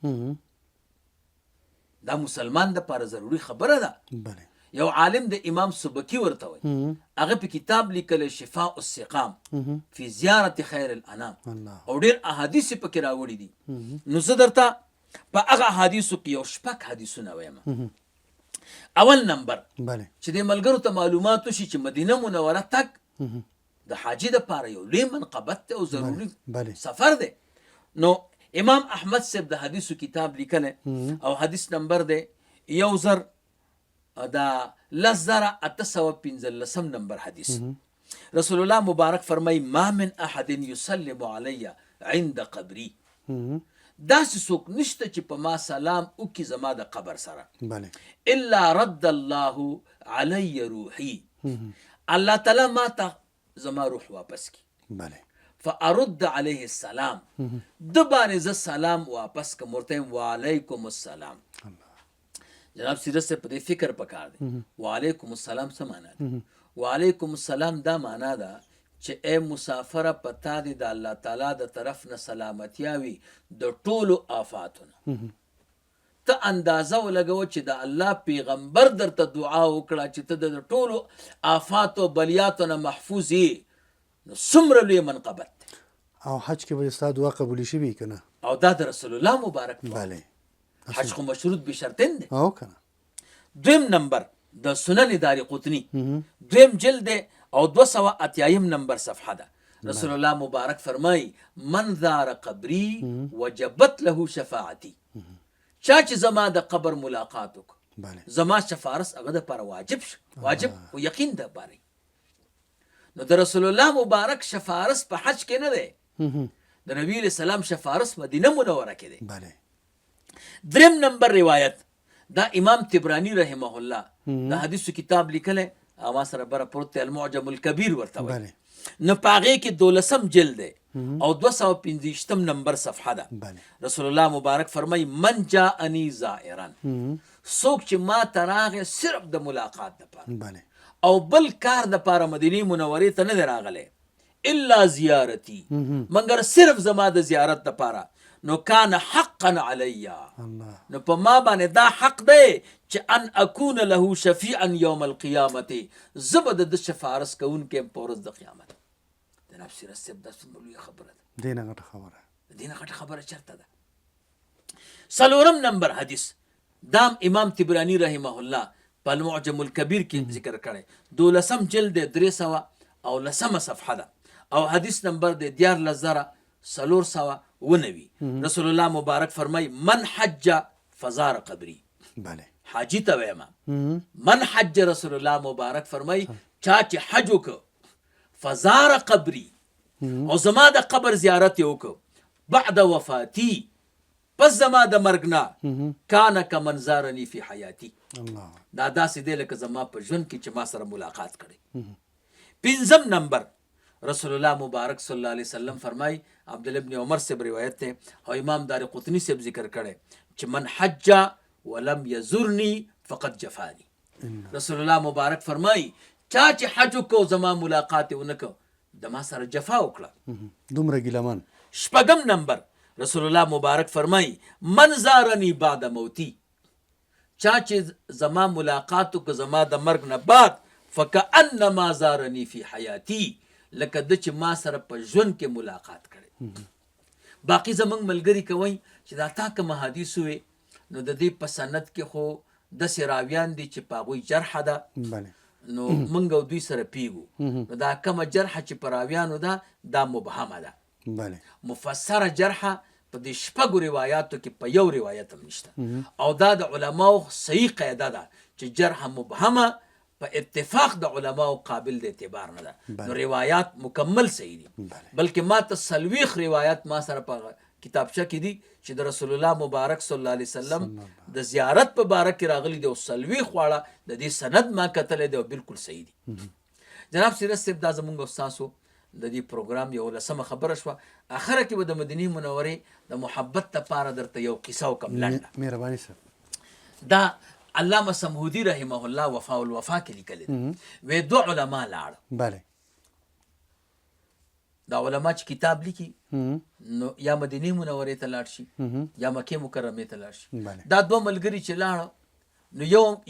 دا مسلمان دپاره ضروري خبره ده. یو عالم د امام سبکی ورته وایي، هغه په کتاب لیکلی شفاء السقام فی زیارت خیر الانام او ډېر احادیث یې پکې راوړي دي. نو زه درته په هغه احادیثو کې یو 6 حدیثونه وایم. اول نمبر چې د ملګرو ته معلومات وشي چې مدینه منوره تک د حاجي دپاره یو لوی منقبت دی او ضروري سفر دی. نو امام احمد صاحب د حدیثو کتاب لیکلی او حدیث نمبر دی 10,815 نمبر حدیث. رسول الله مبارک فرمای ما من احد یسلم علی عند قبری، داسې څوک نشته چې په ما سلام وکړي زما د قبر سره، الا رد الله علی روحی، الله تعالی ما ته زما روح واپس کی، فارد علیه السلام، د باندې زه سلام واپس کوم، ورته وعلیکم السلام. جناب سیرت سے پدې فکر پکار دی. وعلیکم السلام څه معنا ده؟ وعلیکم السلام دا معنا ده چې اے مسافره پتا دی د الله تعالی د طرف نه سلامتیا وي د ټولو آفاتونه. ته اندازه ولګو چې د الله پیغمبر درته دعا وکړه چې ته د ټولو آفات او بلیاتو نه محفوظ یې، نو څومره لوی منقبت دی. او حج کې به ستا دعا قبول شي وي کنه، او دا د رسول الله مبارک حج خو مشروط بشرطین دی. دویم نمبر د سنن داری قطنی دویم جلد او 280 نمبر صفحه ده. رسول الله مبارک فرمای من زار قبری وجبت له شفاعتی، چا چې زما د قبر ملاقات وکړ زما شفارس هغه دپاره واجب او یقین ده باری. نو د رسول الله مبارک شفارس په حج کې نه دی، د نبی علیہ السلام شفارس مدینه منوره کې دی. دریم نمبر روایت دا امام تبرانی رحمه الله دا حدیثو کتاب لیکلی، ما سره بره پروت دی، المعجم الکبیر ورته وایي. نو په هغې کې 12 جلد دی او 215 نمبر صفحه ده. رسول الله مبارک فرمای من جاءنی زائرا، څوک چې ما ته راغی صرف د ملاقات دپاره او بل کار دپاره مدینې منورې ته نه دی راغلی، الا زیارتی، مګر صرف زما د زیارت دپاره، نو کان حقا علی، نو په ما باندې دا حق دی چې ان اکون له شفیعا یوم القیامت، زه به د شفارس کوونکی یم په ورځ د قیامت. جناب سیرت صاحب دا څومره لویه خبره ده، دینه غټه خبره، دینه غټه خبره چېرته ده؟ څلورم نمبر حدیث دام امام تبرانی رحمه الله په المعجم الکبیر کې ذکر کړی، 12 جلد 310 صفحه ده او حدیث نمبر دی 1419. رسول الله مبارک فرمای من حج فزار قبری، حاجی ته وایم من حج، رسول الله مبارک فرمای چا چې حج وکړ فزار قبری او زما د قبر زیارت یې وکړ بعد وفاتی، پس زما د مرګ نه، کان کمن زارنی فی حیاتی، دا داسې دی لکه زما په ژوند کې چې ما سره ملاقات کړی. پنځم نمبر رسول الله مبارک صلی الله علیه وسلم فرمای، عبدالله ابن عمر سے روایت ہے او امام دار قطنی سے ذکر کرے کہ من حج ولم یزرنی فقد جفانی. رسول الله مبارک فرمای چا چې حج کو زما ملاقات ونکو د ما سره جفا وکړه، دومره ګیلمن. شپږم نمبر رسول الله مبارک فرمای من زارنی بعد موتی، چا چې زما ملاقات کو زما د مرګ نه بعد، فکأنما زارنی فی حیاتی، لکه د چې ما سره په ژوند کې ملاقات کړي. باقي زمونږ ملګري کوي چې دا تا کوم حدیث وې نو د دې په سند کې خو داسې راویان دي چې په هغوی جرحه ده نو موږ او دوی سره پیږو نو دا کومه جرحه چې په راویانو ده دا مبهمه ده مفسره جرحه په دې شپږو روایاتو کې په یو روایت هم نشته او دا د علماو صحیح قاعده ده چې جرحه مبهمه په اتفاق د علماو قابل د اعتبار نه ده نو روایات مکمل صحیح دي بلکې ما ته څلوېښت روایات ما سره په کتابچه کې دي چې د رسول الله مبارک صلی الله علیه وسلم د زیارت په باره کې راغلي دي او څلوېښت واړه د دې سند ما کتلی دی او بالکل صحیح دي جناب سیرت صاحب دا زمونږ او ستاسو د دې پروګرام یو لسمه خبره شوه اخره کې به د مدینې منورې د محبت لپاره درته یو قصه وکړم لنډه مهرباني صاحب دا علامه سمهودي رحمه الله وفا الوفا کې لیکلی دی وی دوه علما لاړه دا علما چې کتاب لیکي نو یا مدینې منورې ته لاړ شي یا مکې مکرمې ته لاړ شي دا دوه ملګري چې لاړه نو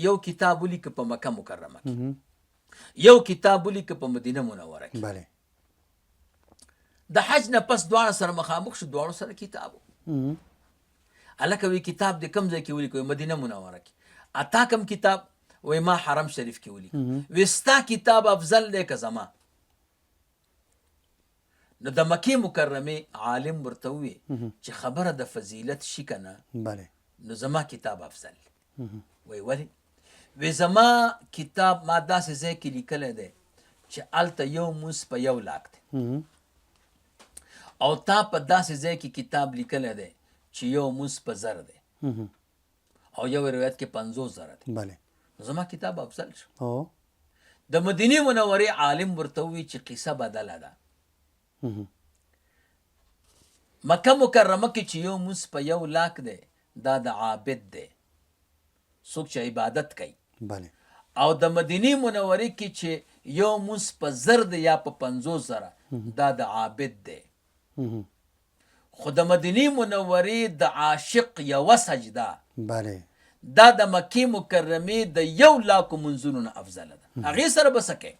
یو کتاب ولیکه په مکه مکرمه کې یو کتاب ولیکه په مدینه منوره کې د حج نه پس دواړه سره مخامخ شو دواړو سره کتاب هلکه وی کتاب د کوم ځای کې ولیکو مدینه منوره کې اتا کوم کتاب وی ما حرم شریف کې ولیکو وی ستا کتاب افضل دی که زما نو د مکې مکرمې عالم ورته ووی چې خبره د فضیلت شي که نه نو زما کتاب افضل دی وی ولې وی زما کتاب ما داسې ځای کې لیکلی دی چې هلته یو مونځ په 1 لاک دی او تا په داسې ځای کې کتاب لیکلی دی چې یو مونځ په 1000 دی او یو روایت کې 50,000 دی نو زما کتاب افضل شو د مدینې منورې عالم ورته ووی چې قصه بدله ده مکه مکرمه کې چې یو مونځ په 1 لاک دی دا د عابد دی څوک چې عبادت کوي او د مدینې منورې کې چې یو مونځ په 1000 دی یا په 50,000 دا د عابد دی خو د مدینې منورې د عاشق یوه سجده دا د مکې مکرمې د 1 لاکو منځونو نه افضله ده هغې سره به څه کوې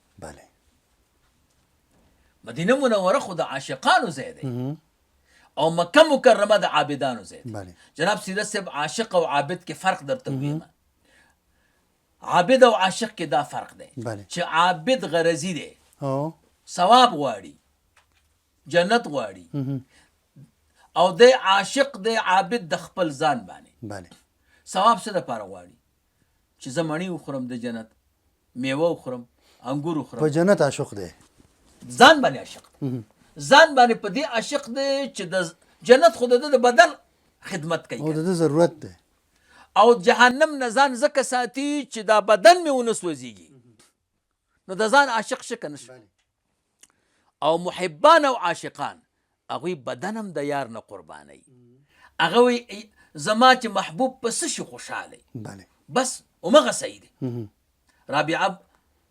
مدینه منوره خو د عاشقانو ځای دی او مکه مکرمه د عابدانو ځای دی جناب سیرت صاحب عاشق او عابد کې فرق درته ویم عابد او عاشق کې دا فرق دی چې عابد غرضی دی ثواب غواړي جنت غواړي او د عاشق د عابد د خپل ځان باندې ثواب څه دپاره غواړي چې زه مڼې وخورم د جنت میوه وخورم انګور وخورم په جنت عاشق دی ځان باندې عاشق دی ځان باندې په دې عاشق دی چې د جنت خو د بدن خدمت کوي او د ضرورت دی او جهنم نه ځان ځکه ساتي چې دا بدن مې ونه سوځېږي نو د ځان عاشق شکه نشو او محبان او عاشقان هغوی بدن هم د یار نه قربانوي هغه وی زما چې محبوب په څه شي خوشحاله بس همغه صحیح دی رابعه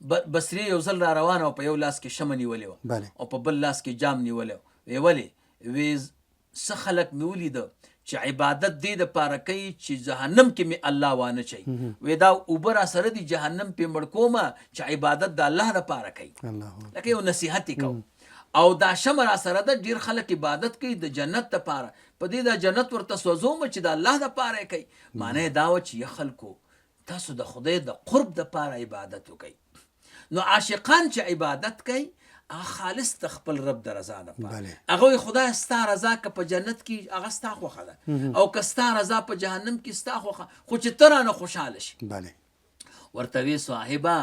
بصري یو ځل را روانه او په یو لاس کې شمه نیولې وه او په بل لاس کې جام نیولی و وی ولې وی څه خلک مې ولیده چې عبادت دې دپاره کوي چې جهنم کې مې الله وانه چوي وی دا اوبه را سره دي جهنم پې مړ کومه چې عبادت د الله دپاره کوي لکه یو نصیحت یې کوم او دا شمه را سره ده ډېر خلک عبادت کوي د جنت دپاره په دې دا جنت ورته سوځومه چې د الله دپاره یې کوي معنی یې دا وه چې یا خلکو تاسو د خدای د قرب دپاره عبادت وکوئ نو عاشقان چې عبادت کوي هغه خالص د خپل رب د رضا دپاره هغه وایي خدای ستا رضا که په جنت کې هغه ستا خوښه ده او که ستا رضا په جهنم کې ستا خوښه خو چې ته رانه خوشحاله شي ورته وی صاحبه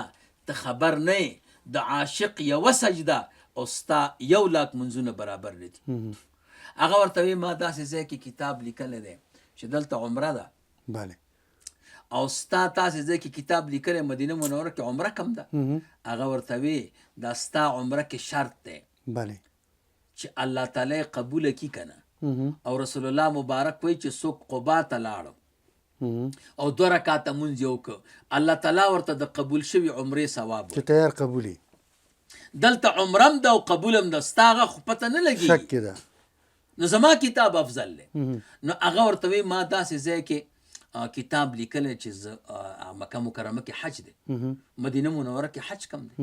ته خبر نه د عاشق یوه سجده او ستا 1 لاک منځونه برابر نه دي هغه ورته وی ما داسې ځای کې کتاب لیکلی دی چې دلته عمره ده او ستا تاسې ځای کې کتاب لیکلی مدینه منوره کې عمره کم ده هغه ورته وی دا ستا عمره کې شرط دی چې الله تعالی قبوله کي که نه او رسول الله مبارک وی چې څوک قبا ته لاړو او 2 رکعاته مونځ یې وکړو الله تعالی ورته د قبول شوي عمرې ثواب چې تیار قبولي دلته عمرم ده او قبولم ده ستا هغه خو پته نه لګېږي شک کې ده نو زما کتاب افضل دی نو هغه ورته وی ما داسې ځای کې کتاب لیکلی چې مکه مکرمه کې حج دی، مدینه منوره کې حج کم دی.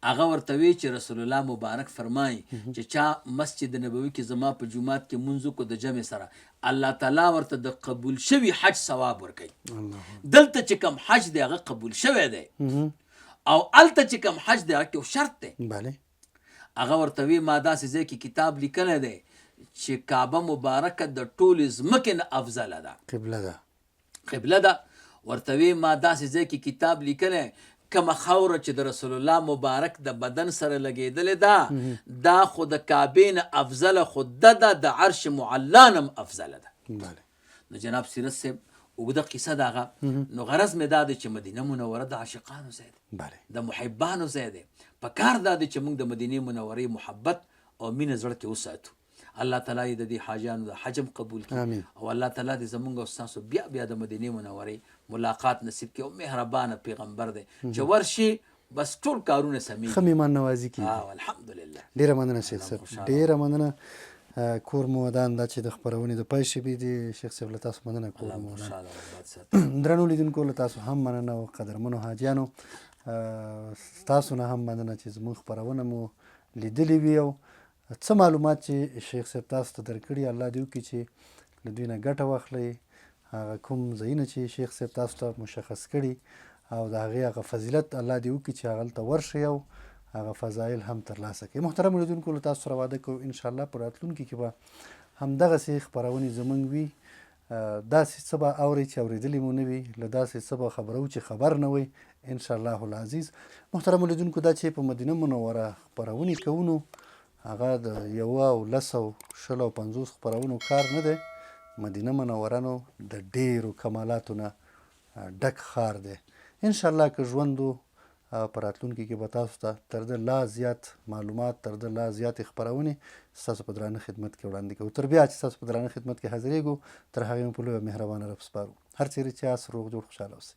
هغه ورته وی چې رسول الله مبارک فرمایي چې چا مسجد نبوي کې زما په جومات کې منځ کو د جمع سره، الله تعالی ورته د قبول شوي حج ثواب ورکوي. دلته چې کم حج دی هغه قبول شوی دی، او هلته چې کم حج دی هغه کې شرط دی. هغه ورته وی ما داسې ځای کې کتاب لیکلی دی چې کعبه مبارکه د ټولې ځمکې نه افضله ده، قبله ده. ورته وی ما داسې ځای کې کتاب لیکلی کومه خاوره چې د رسول الله مبارک د بدن سره لګېدلې ده دا خو د کعبې نه افضله، خو ده د عرش معلا نه هم افضله ده. نو جناب سیرت صاحب اوږده قصه د هغه، نو غرض مې دا دی چې مدینه منوره د عاشقانو ځای دی، د محبانو ځای دی. په کار دا دی چې موږ د مدینې منورې محبت او مینه زړه کې وساتو. الله تعالی د دې حاجیانو د حجم قبول کړي، او الله تعالی دې زمونږ او ستاسو بیا بیا د مدینې منورې ملاقات نصیب کړي. او مهربانه پیغمبر دی چې ورشي بس ټول کارونه سمېږي، ښه میهمان نوازي کېږي. الحمدلله. ډېره مننه شیخ صاحب، ډېره مننه. کور مو ودان دا چې د خپرونې د پای شپې دي. شیخ صاحب له تاسو مننه. کور مو ودان. درنو لیدونکو له تاسو هم مننه، او قدرمنو حاجیانو ستاسو نه هم مننه چې زموږ خپرونه مو لیدلې وي، او څه معلومات چې شیخ صاحب تاسو ته درکړي الله دې وکړي چې له دوی نه ګټه واخلئ. هغه کوم ځایونه چې شیخ صاحب تاسو ته مشخص کړي او د هغې هغه فضیلت الله دې وکړي چې هغه هلته ورشئ او هغه فضایل هم ترلاسه کړئ. محترم لیدونکو له تاسو سره واده کوو انشاءالله په راتلونکي کې به همدغسې خپرونې زموږ وي. داسې څه به اورئ چې اورېدلي مو نه وي، له داسې څه به خبرو چې خبر نه وئ انشاءالله العزیز. محترم لیدونکو دا چې په مدینه منوره خپرونې کوو نو هغه د 150 خپرونو کار نه دی. مدینه منوره نو د ډېرو کمالاتو نه ډک ښار دی. انشاءالله که ژوند و په راتلونکي کې به تاسو ته تر ده لا زیات معلومات، تر ده لا زیاتې خپرونې ستاسو په درانه خدمت کې وړاندې کوو. تر بیا چې ستاسو په درانه خدمت کې حاضرېږو، تر هغې مو په لویه مهربانه رب سپارو. هر چیرې چې یاست روغ جوړ خوشحاله اوسئ.